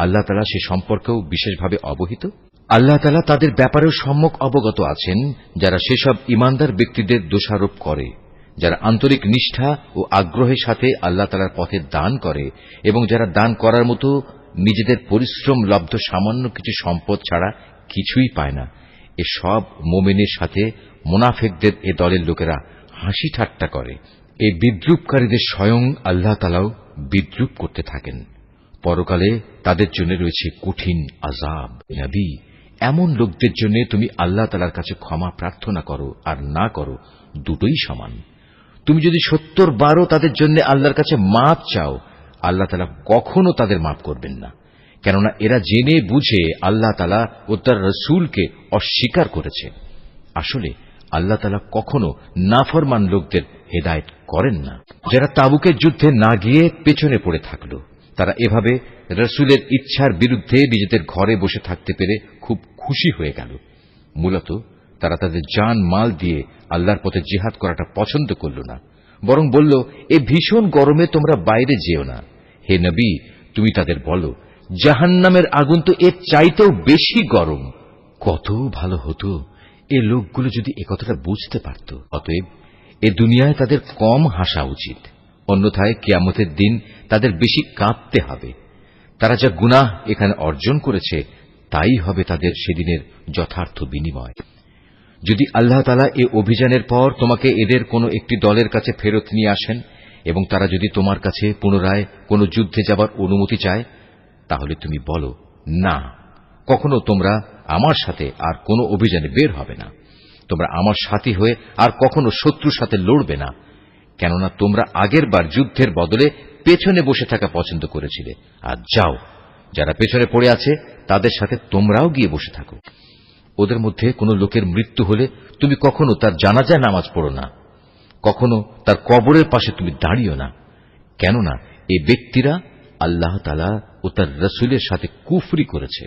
আল্লাহ তাআলা সে সম্পর্কেও বিশেষভাবে অবহিত। আল্লাহ তাআলা তাদের ব্যাপারেও সম্যক অবগত আছেন, যারা সেসব ঈমানদার ব্যক্তিদের দোষারোপ করে, যারা আন্তরিক নিষ্ঠা ও আগ্রহের সাথে আল্লাহ তাআলার পথে দান করে এবং যারা দান করার মতো নিজেদের পরিশ্রম লব্ধ সামান্য কিছু সম্পদ ছাড়া কিছুই পায় না। এ সব মুমিনের সাথে মুনাফিকদের এ দলের লোকেরা হাসি ঠাট্টা করে। এই বিদ্রূপকারীদের স্বয়ং আল্লাহ তাআলাও বিদ্রূপ করতে থাকেন। পরকালে তাদের জন্য রয়েছে কঠিন আযাব। নবী, এমন লোকদের জন্য তুমি আল্লাহ তাআলার কাছে ক্ষমা প্রার্থনা করো আর না করো, দুটোই সমান। তুমি যদি 70 বারও তাদের জন্য আল্লাহর কাছে মাপ চাও, আল্লাহ তাআলা কখনো তাদের মাপ করবেন না, কেননা এরা জেনে বুঝে আল্লাহ তাআলা ও তার রাসূলকে অস্বীকার করেছে। আসলে আল্লাহ তাআলা কখনো নাফরমান লোকদের হেদায়েত করেন না। যারা তাবুকের যুদ্ধে না গিয়ে পেছনে পড়ে থাকল, তারা এভাবে রাসূলের ইচ্ছার বিরুদ্ধে নিজেদের ঘরে বসে থাকতে পেরে খুব খুশি হয়ে গেল। মূলত তারা তাদের জান মাল দিয়ে আল্লাহর পথে জিহাদ করাটা পছন্দ করল না, বরং বলল, এ ভীষণ গরমে তোমরা বাইরে যেও না। হে নবী, তুমি তাদের বলো, জাহান্নামের আগুন তো এর চাইতেও বেশি গরম। কত ভালো হতো এ লোকগুলো যদি একথাটা বুঝতে পারত। অতএব এ দুনিয়ায় তাদের কম হাসা উচিত, অন্যথায় কিয়ামতের দিন তাদের বেশি কাঁদতে হবে। তারা যা গুনাহ এখানে অর্জন করেছে তাই হবে তাদের সেদিনের যথার্থ বিনিময়। যদি আল্লাহ তাআলা এ অভিযানের পর তোমাকে এদের কোন একটি দলের কাছে ফেরত নিয়ে আসেন এবং তারা যদি তোমার কাছে পুনরায় কোন যুদ্ধে যাবার অনুমতি চায়, তাহলে তুমি বলো, না, কখনো তোমরা আমার সাথে আর কোন অভিযানে বের হবে না। তোমরা আমার সাথী হয়ে আর কখনো শত্রুর সাথে লড়বে না, কেননা তোমরা আগের বার যুদ্ধের বদলে পেছনে বসে থাকা পছন্দ করেছিলে। আর যাও, যারা পেছনে পড়ে আছে তাদের সাথে তোমরাও গিয়ে বসে থাকো। ওদের মধ্যে কোন লোকের মৃত্যু হলে তুমি কখনো তার জানাজায় নামাজ পড়ো না, কখনো তার কবরের পাশে তুমি দাঁড়িও না, কেননা এই ব্যক্তিরা আল্লাহ তাআলা ও তার রাসূলের সাথে কুফরি করেছে।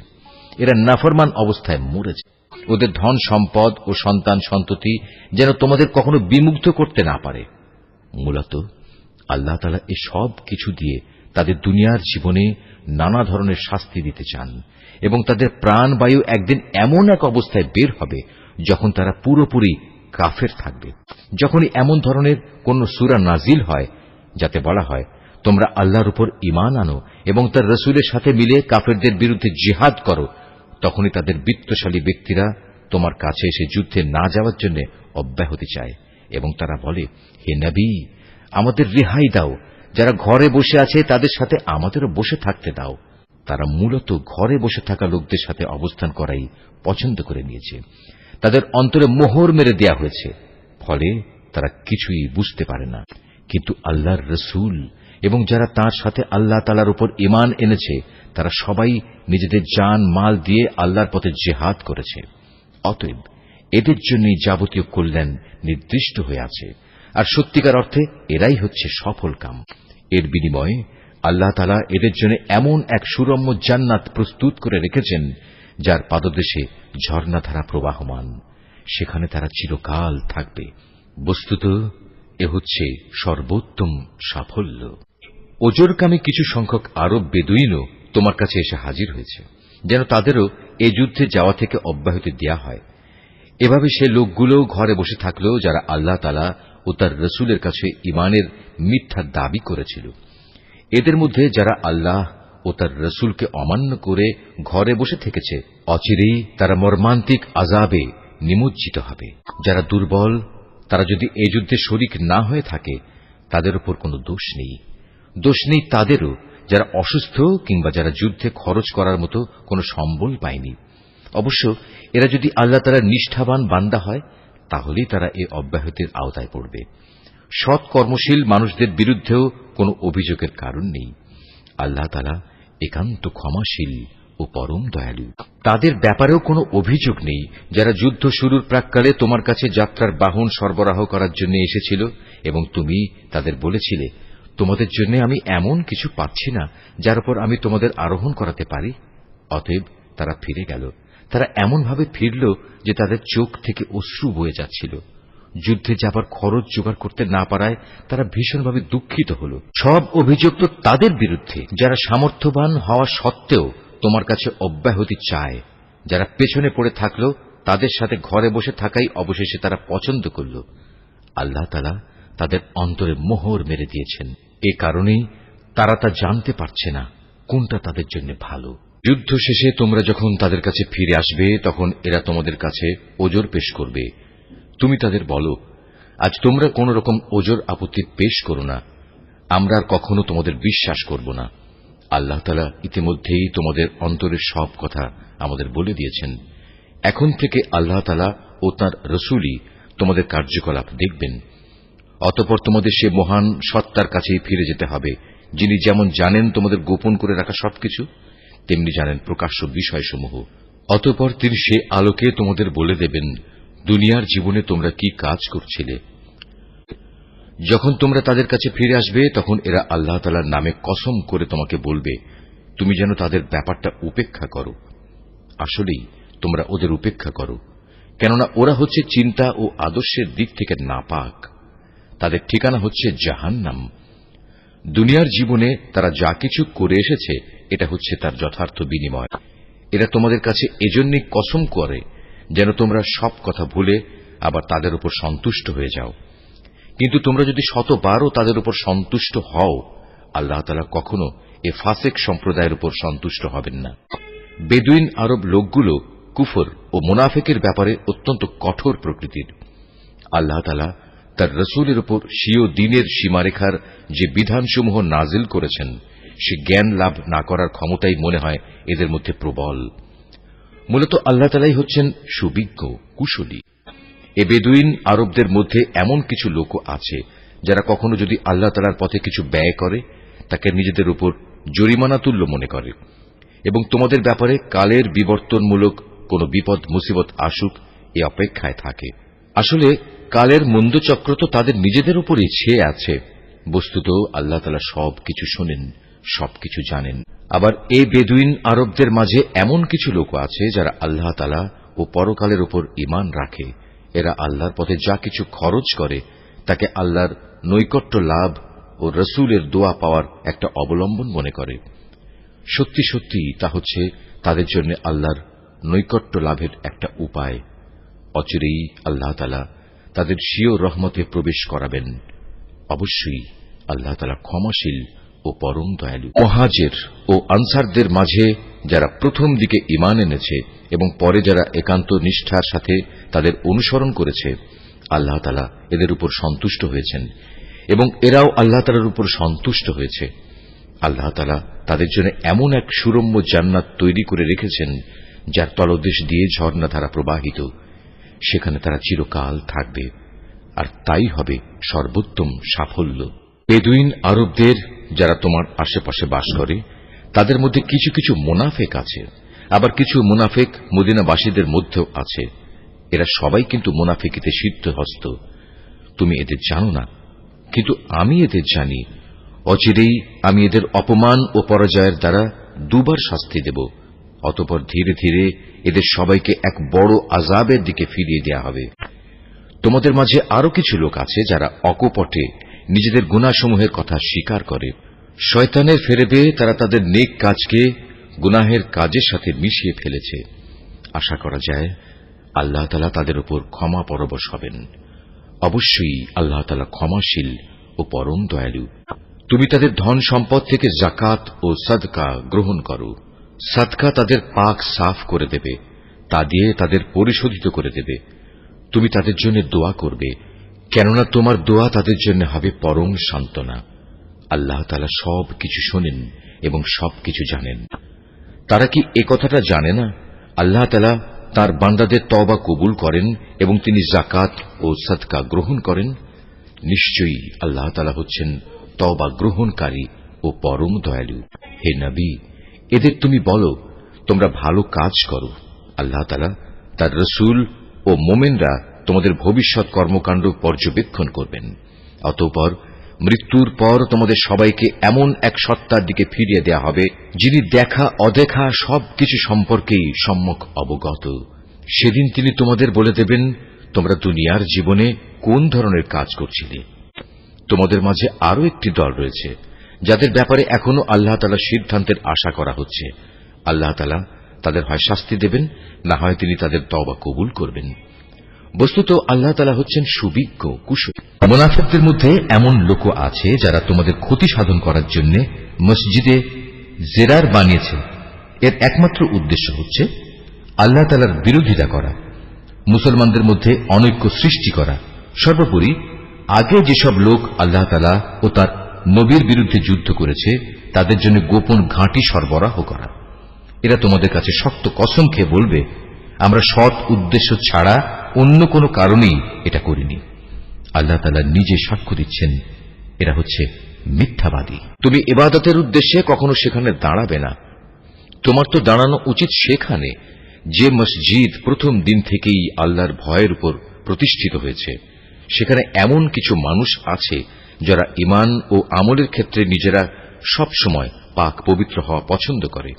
এরা নাফরমান অবস্থায় মরেছে। ওদের ধন সম্পদ ও সন্তান সন্ততি যেন তোমাদের কখনো বিমুগ্ধ করতে না পারে। মূলত আল্লাহ তাআলা এই সব কিছু দিয়ে তাদের দুনিয়ার জীবনে নানা ধরনের শাস্তি দিতে চান এবং তাদের প্রাণবায়ু একদিন এমন এক অবস্থায় বের হবে যখন তারা পুরোপুরি কাফের থাকবে। যখনই এমন ধরনের কোন সূরা নাজিল হয় যাতে বলা হয় তোমরা আল্লাহর উপর ঈমান আনো এবং তার রাসূলের সাথে মিলে কাফেরদের বিরুদ্ধে জিহাদ করো, তখনই তাদের বিত্তশালী ব্যক্তিরা তোমার কাছে এসে যুদ্ধে না যাওয়ার জন্য অব্যাহতি চায় এবং তারা বলে, হে নবী, আমাদের রেহাই দাও, যারা ঘরে বসে আছে তাদের সাথে আমাদেরও বসে থাকতে দাও। তারা মূলত ঘরে বসে থাকা লোকদের সাথে অবস্থান করাই পছন্দ করে নিয়েছে। তাদের অন্তরে মোহর মেরে দেয়া হয়েছে, ফলে তারা কিছুই বুঝতে পারে না। কিন্তু আল্লাহর রাসূল এবং যারা তাঁর সাথে আল্লাহ তাআলার উপর ঈমান এনেছে তারা সবাই নিজেদের জান মাল দিয়ে আল্লাহর পথে জিহাদ করেছে। অতএব এদের জন্যই যাবতীয় কল্যাণ নির্দিষ্ট হয়ে আছে, আর সত্যিকার অর্থে এরাই হচ্ছে সফল কাম। এর বিনিময়ে আল্লাহ তাআলা এদের জন্য এমন এক সুরম্য জান্নাত প্রস্তুত করে রেখেছেন যার পাদদেশে ঝর্ণাধারা প্রবাহমান, সেখানে তারা চিরকাল থাকবে। বস্তুত এ হচ্ছে সর্বোত্তম সাফল্য। ওজরকামী কিছু সংখ্যক আরব বেদুইনও তোমার কাছে এসে হাজির হয়েছে, যেন তাদেরও এ যুদ্ধে যাওয়া থেকে অব্যাহতি দেয়া হয়। এভাবে সে লোকগুলোও ঘরে বসে থাকল যারা আল্লাহ তাআলা ও তার রাসূলের কাছে ঈমানের মিথ্যা দাবি করেছিল। এদের মধ্যে যারা আল্লাহ ও তার রাসূলকে অমান্য করে ঘরে বসে থেকেছে, অচিরেই তারা মর্মান্তিক আযাবে নিমজ্জিত হবে। যারা দুর্বল তারা যদি এ যুদ্ধে শরীক না হয়ে থাকে তাদের উপর কোনো দোষ নেই। দোষ নেই তাদেরও যারা অসুস্থ কিংবা যারা যুদ্ধে খরচ করার মতো কোনো সম্বল পায়নি। অবশ্য এরা যদি আল্লাহ তাআলার নিষ্ঠাবান বান্দা হয় তাহলেই তারা এ অব্যাহতির আওতায় পড়বে। সৎ কর্মশীল মানুষদের বিরুদ্ধেও কোনো অভিযোগের কারণ নেই। আল্লাহ তাআলা একান্ত ক্ষমাশীল ও পরম দয়ালু। তাদের ব্যাপারেও কোনো অভিযোগ নেই যারা যুদ্ধ শুরুর প্রাক্কালে তোমার কাছে যাত্রার বাহন সরবরাহ করার জন্য এসেছিল এবং তুমি তাদের বলেছিলে, তোমাদের জন্য আমি এমন কিছু পাচ্ছি না যার উপর আমি তোমাদের আরোহণ করাতে পারি। অতএব তারা ফিরে গেল। তারা এমনভাবে ফিরল যে তাদের চোখ থেকে অশ্রু বয়ে যাচ্ছিল। যুদ্ধে যাবার খরচ জোগাড় করতে না পারায় তারা ভীষণভাবে দুঃখিত হল। সব অভিযোগ তো তাদের বিরুদ্ধে যারা সামর্থ্যবান হওয়া সত্ত্বেও তোমার কাছে অব্যাহতি চায়। যারা পেছনে পড়ে থাকল তাদের সাথে ঘরে বসে থাকাই অবশেষে তারা পছন্দ করল। আল্লাহ তাআলা তাদের অন্তরে মোহর মেরে দিয়েছেন। এ কারণেই তারা তা জানতে পারছে না কোনটা তাদের জন্য ভালো। যুদ্ধ শেষে তোমরা যখন তাদের কাছে ফিরে আসবে তখন এরা তোমাদের কাছে ওজর পেশ করবে। তুমি তাদের বলো, আজ তোমরা কোন রকম ওজর আপত্তি পেশ করো না, আমরা আর কখনো তোমাদের বিশ্বাস করব না। আল্লাহ তাআলা ইতিমধ্যেই তোমাদের অন্তরের সব কথা আমাদের বলে দিয়েছেন। এখন থেকে আল্লাহ তাআলা ও তাঁর রাসূলই তোমাদের কার্যকলাপ দেখবেন। অতঃপর তোমাদের সে মহান সত্তার কাছেই ফিরে যেতে হবে, যিনি যেমন জানেন তোমাদের গোপন করে রাখা সবকিছু, তেমনি জানেন প্রকাশ্য বিষয়সমূহ। অতঃপর তিনি সে আলোকে তোমাদের বলে দেবেন দুনিয়ার জীবনে তোমরা কি কাজ করছিলে। যখন তোমরা তাদের কাছে ফিরে আসবে তখন এরা আল্লাহ তাআলার নামে কসম করে তোমাকে বলবে তুমি যেন তাদের ব্যাপারটা উপেক্ষা করো। আসলেই তোমরা ওদের উপেক্ষা করো, কেননা ওরা হচ্ছে চিন্তা ও আদর্শের দিক থেকে নাপাক। তাদের ঠিকানা হচ্ছে জাহান্নাম। দুনিয়ার জীবনে তারা যা কিছু করে এসেছে এটা হচ্ছে তার যথার্থ বিনিময়। এরা তোমাদের কাছে এজন্যই কসম করে যেন তোমরা সব কথা ভুলে আবার তাদের উপর সন্তুষ্ট হয়ে যাও। কিন্তু তোমরা যদি শতবারও তাদের উপর সন্তুষ্ট হও, আল্লাহ তাআলা কখনো এ ফাসেক সম্প্রদায়ের উপর সন্তুষ্ট হবেন না। বেদুইন আরব লোকগুলো কুফর ও মুনাফিকের ব্যাপারে অত্যন্ত কঠোর প্রকৃতির। আল্লাহ তাআলা তার রাসূলের উপর স্বীয় দ্বীনের সীমারেখার যে বিধানসমূহ নাজিল করেছেন সে জ্ঞান লাভ না করার ক্ষমতাই মনে হয় এদের মধ্যে প্রবল। মূলত আল্লাহ তাআলাই হচ্ছেন সুবিজ্ঞ কুশলী। এ বেদুইন আরবদের মধ্যে এমন কিছু লোক আছে যারা কখনো যদি আল্লাহ তাআলার পথে কিছু ব্যয় করে তাকে নিজেদের উপর জরিমানা তুল্য মনে করে এবং তোমাদের ব্যাপারে কালের বিবর্তনমূলক কোনো বিপদ মুসিবত আসুক এ অপেক্ষায় থাকে। আসলে কালের মন্দচক্র তো তাদের নিজেদের উপরই ছেয়ে আছে। বস্তুত আল্লাহ তাআলা সবকিছু শোনেন, সবকিছু জানেন। আবার এই বেদুইন আরবদের মাঝে এমন কিছু লোক আছে যারা আল্লাহ তাআলা ও পরকালের উপর ঈমান রাখে। এরা আল্লাহর পথে যা কিছু খরচ করে তাকে আল্লাহর নৈকট্য লাভ ও রসুলের দোয়া পাওয়ার একটা অবলম্বন মনে করে। সত্যি সত্যি তা হচ্ছে তাদের জন্য আল্লাহর নৈকট্য লাভের একটা উপায়। অচিরেই আল্লাহ তাআলা তাদের স্বীয় রহমতে প্রবেশ করাবেন। অবশ্যই আল্লাহ তাআলা ক্ষমাশীল ও পরম দয়ালু। মুহাজির ও আনসারদের মাঝে যারা প্রথম দিকে ঈমান এনেছে এবং পরে যারা একান্ত নিষ্ঠার সাথে তাদের অনুসরণ করেছে, আল্লাহ তাআলা এদের উপর সন্তুষ্ট হয়েছেন এবং এরাও আল্লাহ তাআলার উপর সন্তুষ্ট হয়েছে। আল্লাহ তাআলা তাদের জন্য এমন এক সুরম্য জান্নাত তৈরি করে রেখেছেন যার তলদেশ দিয়ে ঝর্ণাধারা প্রবাহিত। সেখানে তারা চিরকাল থাকবে, আর তাই হবে সর্বোত্তম সাফল্য। বেদুইন আরবদের যারা তোমার আশেপাশে বাস করে তাদের মধ্যে কিছু কিছু মুনাফিক আছে, আবার কিছু মুনাফিক মদিনাবাসীদের মধ্যেও আছে। এরা সবাই কিন্তু মুনাফিকিতে সিদ্ধহস্ত। তুমি এদের জানো না, কিন্তু আমি এদের জানি। অচিরেই আমি এদের অপমান ও পরাজয়ের দ্বারা দুবার শাস্তি দেব। অতঃপর ধীরে ধীরে এদের সবাইকে এক বড় আযাবের দিকে ফিরিয়ে দেয়া হবে। তোমাদের মাঝে আরো কিছু লোক আছে যারা অকপটে নিজেদের গুনাহসমূহের কথা স্বীকার করে। শয়তানের ফেরেবে তারা তাদের নেক কাজকে গুনাহের কাজের সাথে মিশিয়ে ফেলেছে। আশা করা যায় আল্লাহ তাআলা তাদের উপর ক্ষমা পরবশ হবেন। অবশ্যই আল্লাহ তাআলা ক্ষমাশীল ও পরম দয়ালু। তুমি তাদের ধন সম্পদ থেকে যাকাত ও সাদকা গ্রহণ করো। সাদকা তাদের পাক সাফ করে দেবে, তা দিয়ে তাদের পরিশোধিত করে দেবে। তুমি তাদের জন্য দোয়া করবে, কেননা তোমার দোয়া তাদের জন্য হবে পরম সান্ত্বনা। আল্লাহ তাআলা সব কিছু শোনেন এবং সবকিছু জানেন। তারা কি এ কথাটা জানে না আল্লাহ তাআলা তার বান্দাদের তওবা কবুল করেন এবং তিনি যাকাত ও সাদকা গ্রহণ করেন? নিশ্চয়ই আল্লাহ তাআলা হচ্ছেন তওবা গ্রহণকারী ও পরম দয়ালু। হে নবী, এদের তুমি বলো, তোমরা ভালো কাজ করো। আল্লাহ তাআলা, তার রাসূল ও মুমিনরা তোমাদের ভবিষ্যৎ কর্মকাণ্ড পর্যবেক্ষণ করবেন। অতঃপর মৃত্যুর পর তোমাদের সবাইকে এমন এক সত্তার দিকে ফিরিয়ে দেয়া হবে যিনি দেখা অদেখা সবকিছু সম্পর্কেই সম্যক অবগত। সেদিন তিনি তোমাদের বলে দেবেন, তোমরা দুনিয়ার জীবনে কোন ধরনের কাজ করছিলে। তোমাদের মাঝে আরো একটি দল রয়েছে যাদের ব্যাপারে এখনো আল্লাহ তাআলার সিদ্ধান্তের আশা করা হচ্ছে। আল্লাহ তাআলা তাদের হয় শাস্তি দেবেন, না হয় তিনি তাদের তওবা কবুল করবেন। বস্তুত আল্লাহ তাআলা হচ্ছেন সুবিজ্ঞ, কুশলী। মুনাফিকদের মধ্যে এমন লোক আছে যারা তোমাদের ক্ষতি সাধন করার জন্য মসজিদে জেরার বানিয়েছে। এর একমাত্র উদ্দেশ্য হচ্ছে আল্লাহ তাআলার বিরোধিতা করা, মুসলমানদের মধ্যে অনৈক্য সৃষ্টি করা। সর্বোপরি আগে যেসব লোক আল্লাহ তাআলা ও তার নবীর বিরুদ্ধে যুদ্ধ করেছে তাদের জন্য গোপন ঘাঁটি সরবরাহ করা। এরা তোমাদের কাছে শক্ত কসম খেয়ে বলবে, আমরা সৎ উদ্দেশ্য ছাড়া অন্য কোনো কারণেই এটা করিনি। আল্লাহ তাআলা নিজে সাক্ষ্য দিচ্ছেন, এরা হচ্ছে মিথ্যাবাদী। তুমি ইবাদতের উদ্দেশ্যে কখনো সেখানে দাঁড়াবে না। তোমার তো দাঁড়ানো উচিত সেখানে যে মসজিদ প্রথম দিন থেকেই আল্লাহর ভয়ের উপর প্রতিষ্ঠিত হয়েছে। সেখানে এমন কিছু মানুষ আছে যারা ঈমান ও আমলের ক্ষেত্রে নিজেরা সব সময় পাক পবিত্র হওয়া পছন্দ করে,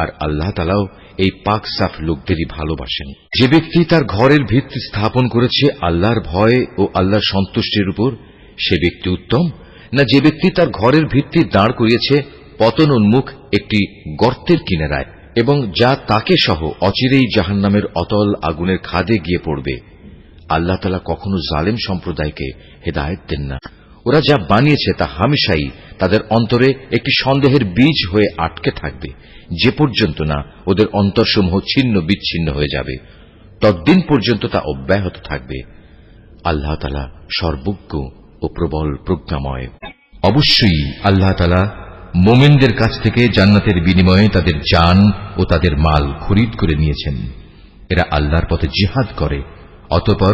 আর আল্লাহ তাআলাও এই পাক সাফ লোকদেরই ভালোবাসেন। যে ব্যক্তি তার ঘরের ভিত্তি স্থাপন করেছে আল্লাহর ভয় ও আল্লাহর সন্তুষ্টির উপর, সে ব্যক্তি উত্তম, না যে ব্যক্তি তার ঘরের ভিত্তি দাঁড় করিয়েছে পতন উন্মুখ একটি গর্তের কিনারায় এবং যা তাকে সহ অচিরেই জাহান্নামের অতল আগুনের খাদে গিয়ে পড়বে। আল্লাহ তাআলা কখনো জালেম সম্প্রদায়কে হেদায়েত দেন না। ওরা যা বানিয়েছে তা হামেশাই তাদের অন্তরে একটি সন্দেহের বীজ হয়ে আটকে থাকবে, যে পর্যন্ত না ওদের অন্তরসমূহ ছিন্ন বিচ্ছিন্ন হয়ে যাবে, ততদিন পর্যন্ত তা অব্যাহত থাকবে। আল্লাহ তাআলা সর্বজ্ঞ ও প্রবল প্রজ্ঞাময়। অবশ্যই আল্লাহ তাআলা মুমিনদের কাছ থেকে জান্নাতের বিনিময়ে তাদের জান ও তাদের মাল খরিদ করে নিয়েছেন। এরা আল্লাহর পথে জিহাদ করে, অতঃপর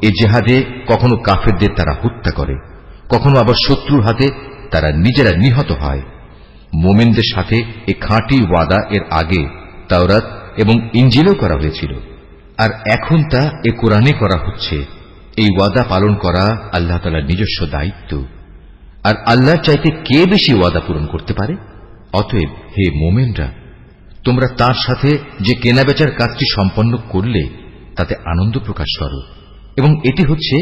এ জিহাদে কখনো কাফেরদের তারা হত্যা করে, কখনো আবার শত্রুর হাতে তারা নিজেরা নিহত হয়। মুমিনদের সাথে এ খাঁটি ওয়াদা এর আগে তাওরাত এবং ইঞ্জিলও করা হয়েছিল, আর এখন তা এ কোরআনে করা হচ্ছে। এই ওয়াদা পালন করা আল্লাহ তাআলার নিজস্ব দায়িত্ব, আর আল্লাহর চাইতে কে বেশি ওয়াদা পূরণ করতে পারে? অতএব হে মোমেনরা, তোমরা তার সাথে যে কেনাবেচার কাজটি সম্পন্ন করলে তাতে আনন্দ প্রকাশ করো, এবং এটি হচ্ছে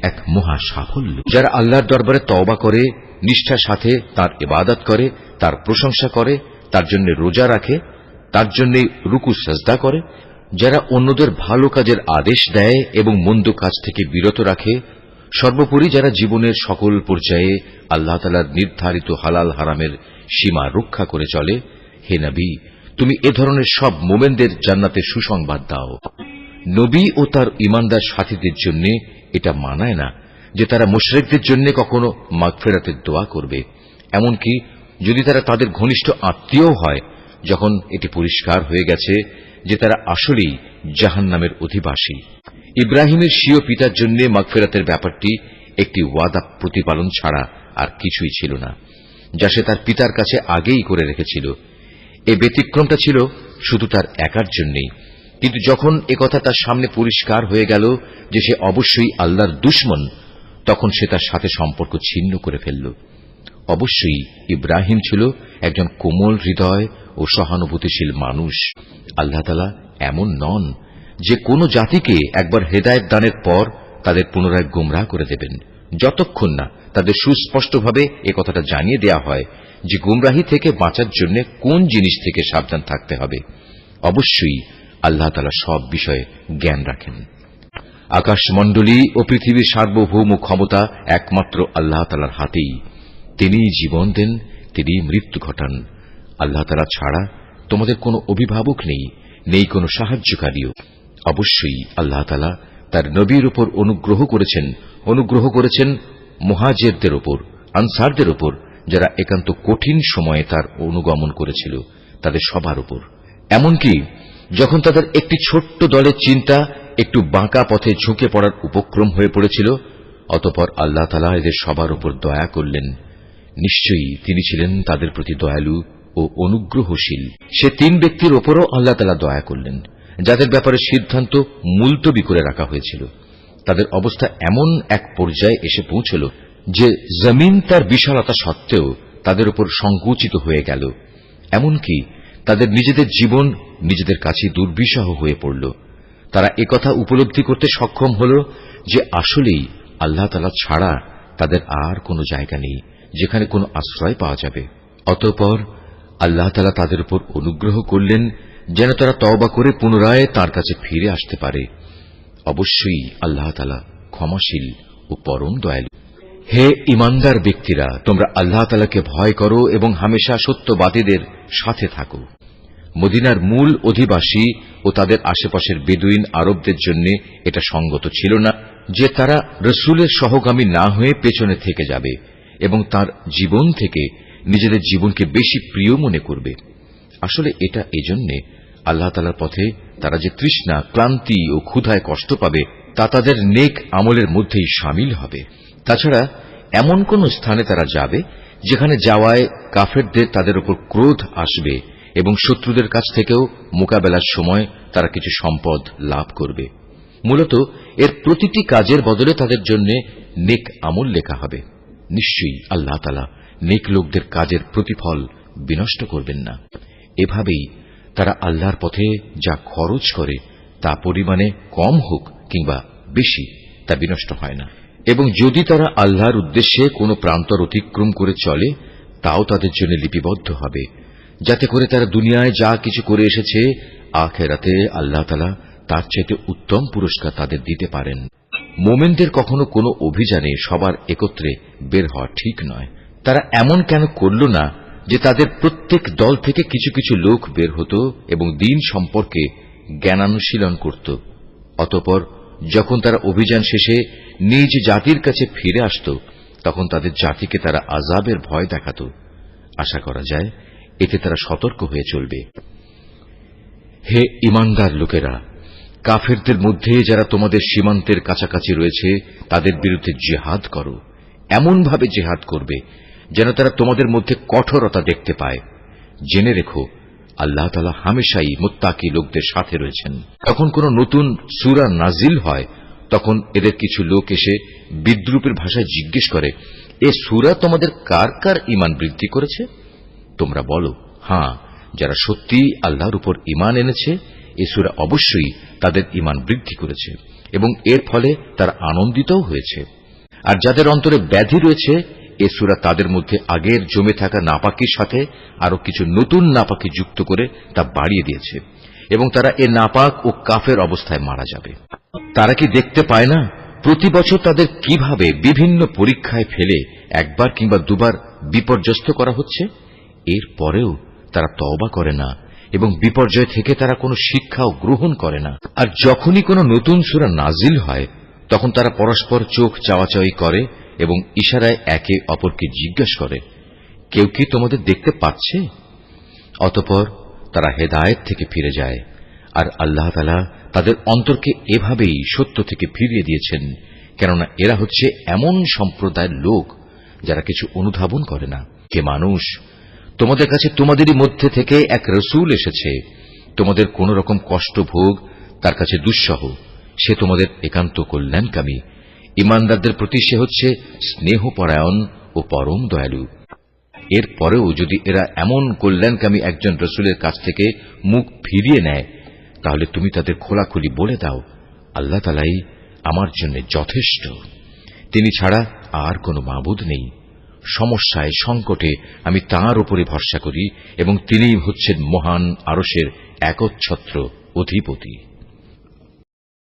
এক মহা সাফল্য। যারা আল্লাহর দরবারে তওবা করে, নিষ্ঠার সাথে তার ইবাদত করে, তার প্রশংসা করে, তার জন্য রোজা রাখে, তার জন্য রুকু সাজদা করে, যারা অন্যদের ভালো কাজের আদেশ দেয় এবং মন্দ কাজ থেকে বিরত রাখে, সর্বোপরি যারা জীবনের সকল পর্যায়ে আল্লাহ তাআলার নির্ধারিত হালাল হারামের সীমা রক্ষা করে চলে, হে নবী, তুমি এ ধরনের সব মোমেনদের জান্নাতের সুসংবাদ দাও। নবী ও তার ঈমানদার সাথীদের জন্য এটা মানায় না যে তারা মুশরিকদের জন্য কখনো মাগফিরাতের দোয়া করবে, এমনকি যদি তারা তাদের ঘনিষ্ঠ আত্মীয় হয়, যখন এটি পরিষ্কার হয়ে গেছে যে তারা আসলেই জাহান্নামের অধিবাসী। ইব্রাহিমের স্বীয় পিতার জন্য মাগফিরাতের ব্যাপারটি একটি ওয়াদা প্রতিপালন ছাড়া আর কিছুই ছিল না, যা সে তার পিতার কাছে আগেই করে রেখেছিল। এ ব্যতিক্রমটা ছিল শুধু তার একার জন্যই, কিন্তু যখন একথা তার সামনে পরিষ্কার হয়ে গেল যে সে অবশ্যই আল্লাহর দুশমন, তখন সে তার সাথে সম্পর্ক ছিন্ন করে ফেলল। অবশ্যই ইব্রাহিম ছিল একজন কোমল হৃদয় ও সহানুভূতিশীল মানুষ। আল্লাহ তাআলা এমন নন যে কোন জাতিকে একবার হেদায়েত দানের পর তাদের পুনরায় গোমরাহ করে দেবেন, যতক্ষণ না তাদের সুস্পষ্টভাবে একথাটা জানিয়ে দেয়া হয় যে গোমরাহি থেকে বাঁচার জন্য কোন জিনিস থেকে সাবধান থাকতে হবে। অবশ্যই আল্লাহ তাআলা সব বিষয়ে জ্ঞান রাখেন। আকাশমণ্ডলী ও পৃথিবীর সার্বভৌম ক্ষমতা একমাত্র আল্লাহ তাআলার হাতেই। তিনিই জীবন দেন, তিনিই মৃত্যু ঘটান। আল্লাহ তাআলা ছাড়া তোমাদের কোনো অভিভাবক নেই, নেই কোনো সাহায্যকারীও। অবশ্যই আল্লাহ তাআলা তার নবীর উপর অনুগ্রহ করেছেন মুহাজিরদের উপর, আনসারদের উপর, যারা একান্ত কঠিন সময়ে তার অনুগমন করেছিল, তাদের সবার উপর। এমনকি যখন তাদের একটি ছোট্ট দলের চিন্তা একটু বাঁকা পথে ঝুঁকে পড়ার উপক্রম হয়ে পড়েছিল, অতঃপর আল্লাহ তাআলা এদের সবার উপর দয়া করলেন। নিশ্চয়ই তিনি ছিলেন তাদের প্রতি দয়ালু ও অনুগ্রহশীল। সে তিন ব্যক্তির ওপরও আল্লাহ তাআলা দয়া করলেন, যাদের ব্যাপারে সিদ্ধান্ত মুলতবি করে রাখা হয়েছিল। তাদের অবস্থা এমন এক পর্যায়ে এসে পৌঁছল যে জমিন তার বিশালতা সত্ত্বেও তাদের উপর সংকুচিত হয়ে গেল। এমনকি তাদের নিজেদের জীবন নিজেদের কাছে দুর্বিষহ হয়ে পড়ল। তারা একথা উপলব্ধি করতে সক্ষম হল যে আসলেই আল্লাহ তাআলা ছাড়া তাদের আর কোনো জায়গা নেই যেখানে কোনো আশ্রয় পাওয়া যাবে। অতঃপর আল্লাহ তাআলা তাদের উপর অনুগ্রহ করলেন যেন তারা তওবা করে পুনরায় তাঁর কাছে ফিরে আসতে পারে। অবশ্যই আল্লাহ তাআলা ক্ষমাশীল ও পরম দয়ালু। হে ঈমানদার ব্যক্তিরা, তোমরা আল্লাহ তাআলাকে ভয় করো এবং হামেশা সত্যবাদীদের সাথে থাকো। মদিনার মূল অধিবাসী ও তাদের আশেপাশের বেদুইন আরবদের জন্য এটা সঙ্গত ছিল না যে তারা রসূলের সহগামী না হয়ে পেছনে থেকে যাবে এবং তার জীবন থেকে নিজেদের জীবনকে বেশি প্রিয় মনে করবে। আসলে এটা এজন্য, আল্লাহ তাআলার পথে তারা যে তৃষ্ণা, ক্লান্তি ও ক্ষুধায় কষ্ট পাবে তা তাদের নেক আমলের মধ্যেই শামিল হবে। তাছাড়া এমন কোন স্থানে তারা যাবে যেখানে যাওয়ায় কাফেরদের তাদের উপর ক্রোধ আসবে এবং শত্রুদের কাছ থেকেও মোকাবেলার সময় তারা কিছু সম্পদ লাভ করবে। মূলত এর প্রতিটি কাজের বদলে তাদের জন্য নেক আমল লেখা হবে। নিশ্চয়ই আল্লাহ তাআলা নেক লোকদের কাজের প্রতিফল বিনষ্ট করবেন না। এভাবেই তারা আল্লাহর পথে যা খরচ করে তা পরিমাণে কম হোক কিংবা বেশি, তা বিনষ্ট হয় না। এবং যদি তারা আল্লাহর উদ্দেশ্যে কোনো প্রান্তর অতিক্রম করে চলে, তাও তাদের জন্য লিপিবদ্ধ হবে, যাতে করে তারা দুনিয়ায় যা কিছু করে এসেছে, আখিরাতে আল্লাহ তাআলা তার চাইতে উত্তম পুরস্কার তাদের দিতে পারেন। মোমেনদের কখনো কোনো অভিযানে সবার একত্রে বের হওয়া ঠিক নয়। তারা এমন কেন করল না যে তাদের প্রত্যেক দল থেকে কিছু কিছু লোক বের হতো এবং দ্বীন সম্পর্কে জ্ঞানানুশীলন করত। অতঃপর যখন তারা অভিযান শেষে নিজ জাতির কাছে ফিরে আসত, তখন তাদের জাতিকে তারা আযাবের ভয় দেখাত। আশা করা যায় এতে তারা সতর্ক হয়ে চলবে। হে ঈমানদার লোকেরা, কাফেরদের মধ্যে যারা তোমাদের সীমান্তের কাছাকাছি রয়েছে তাদের বিরুদ্ধে জিহাদ করো। এমনভাবে জিহাদ করবে যেন তারা তোমাদের মধ্যে কঠোরতা দেখতে পায়। জেনে রেখো, আল্লাহ তাআলা হামেশাই মুত্তাকি লোকদের সাথে রয়েছেন। যখন কোন নতুন সূরা নাজিল হয় তখন এদের কিছু লোক এসে বিদ্রূপের ভাষায় জিজ্ঞেস করে, এ সূরা তোমাদের কার কার ঈমান বৃদ্ধি করেছে? তোমরা বলো, হ্যাঁ, যারা সত্যিই আল্লাহর উপর ঈমান এনেছে এ সূরা অবশ্যই তাদের ঈমান বৃদ্ধি করেছে এবং এর ফলে তারা আনন্দিতও হয়েছে। আর যাদের অন্তরে ব্যাধি রয়েছে এ সূরা তাদের মধ্যে আগের জমে থাকা নাপাকির সাথে আরো কিছু নতুন নাপাকি যুক্ত করে তা বাড়িয়ে দিয়েছে এবং তারা এ নাপাক ও কাফের অবস্থায় মারা যাবে। তারা কি দেখতে পায় না প্রতি বছর তাদের কিভাবে বিভিন্ন পরীক্ষায় ফেলে একবার কিংবা দুবার বিপর্যস্ত করা হচ্ছে? এর পরেও তারা তওবা করে না এবং বিপর্যয় থেকে তারা কোনো শিক্ষাও গ্রহণ করে না। আর যখনই কোনো নতুন সূরা নাজিল হয় তখন তারা পরস্পর চোখ চাওয়াচাওয়ি করে এবং ইশারায় একে অপরকে জিজ্ঞাসা করে, কেউ কি তোমাদের দেখতে পাচ্ছে? অতঃপর তারা হেদায়েত থেকে ফিরে যায়। আর আল্লাহ তাআলা তাদের অন্তরকে এভাবেই সত্য থেকে ফিরিয়ে দিয়েছেন, কেননা এরা হচ্ছে এমন সম্প্রদায়ের লোক যারা কিছু অনুধাবন করে না। কে মানুষ, তোমাদের কাছে তোমাদেরই মধ্যে থেকে এক রসূল এসেছে, তোমাদের কোন রকম কষ্ট ভোগ তার কাছে দুঃসহ, সে তোমাদের একান্ত কল্যাণকামী। ঈমানদারদের প্রতি সে হচ্ছে স্নেহপরায়ণ ও পরম দয়ালু। এর পরেও যদি এরা এমন কল্যাণকামী একজন রসূলের কাছ থেকে মুখ ফিরিয়ে নেয় তাহলে তুমি তাদের খোলাখুলি বলে দাও, আল্লাহ তাআলাই আমার জন্য যথেষ্ট, তিনি ছাড়া আর কোনো মাবুদ নেই। সমস্যায় সংকটে আমি তাঁর উপরে ভরসা করি এবং তিনিই হচ্ছেন মহান আরশের একচ্ছত্র অধিপতি।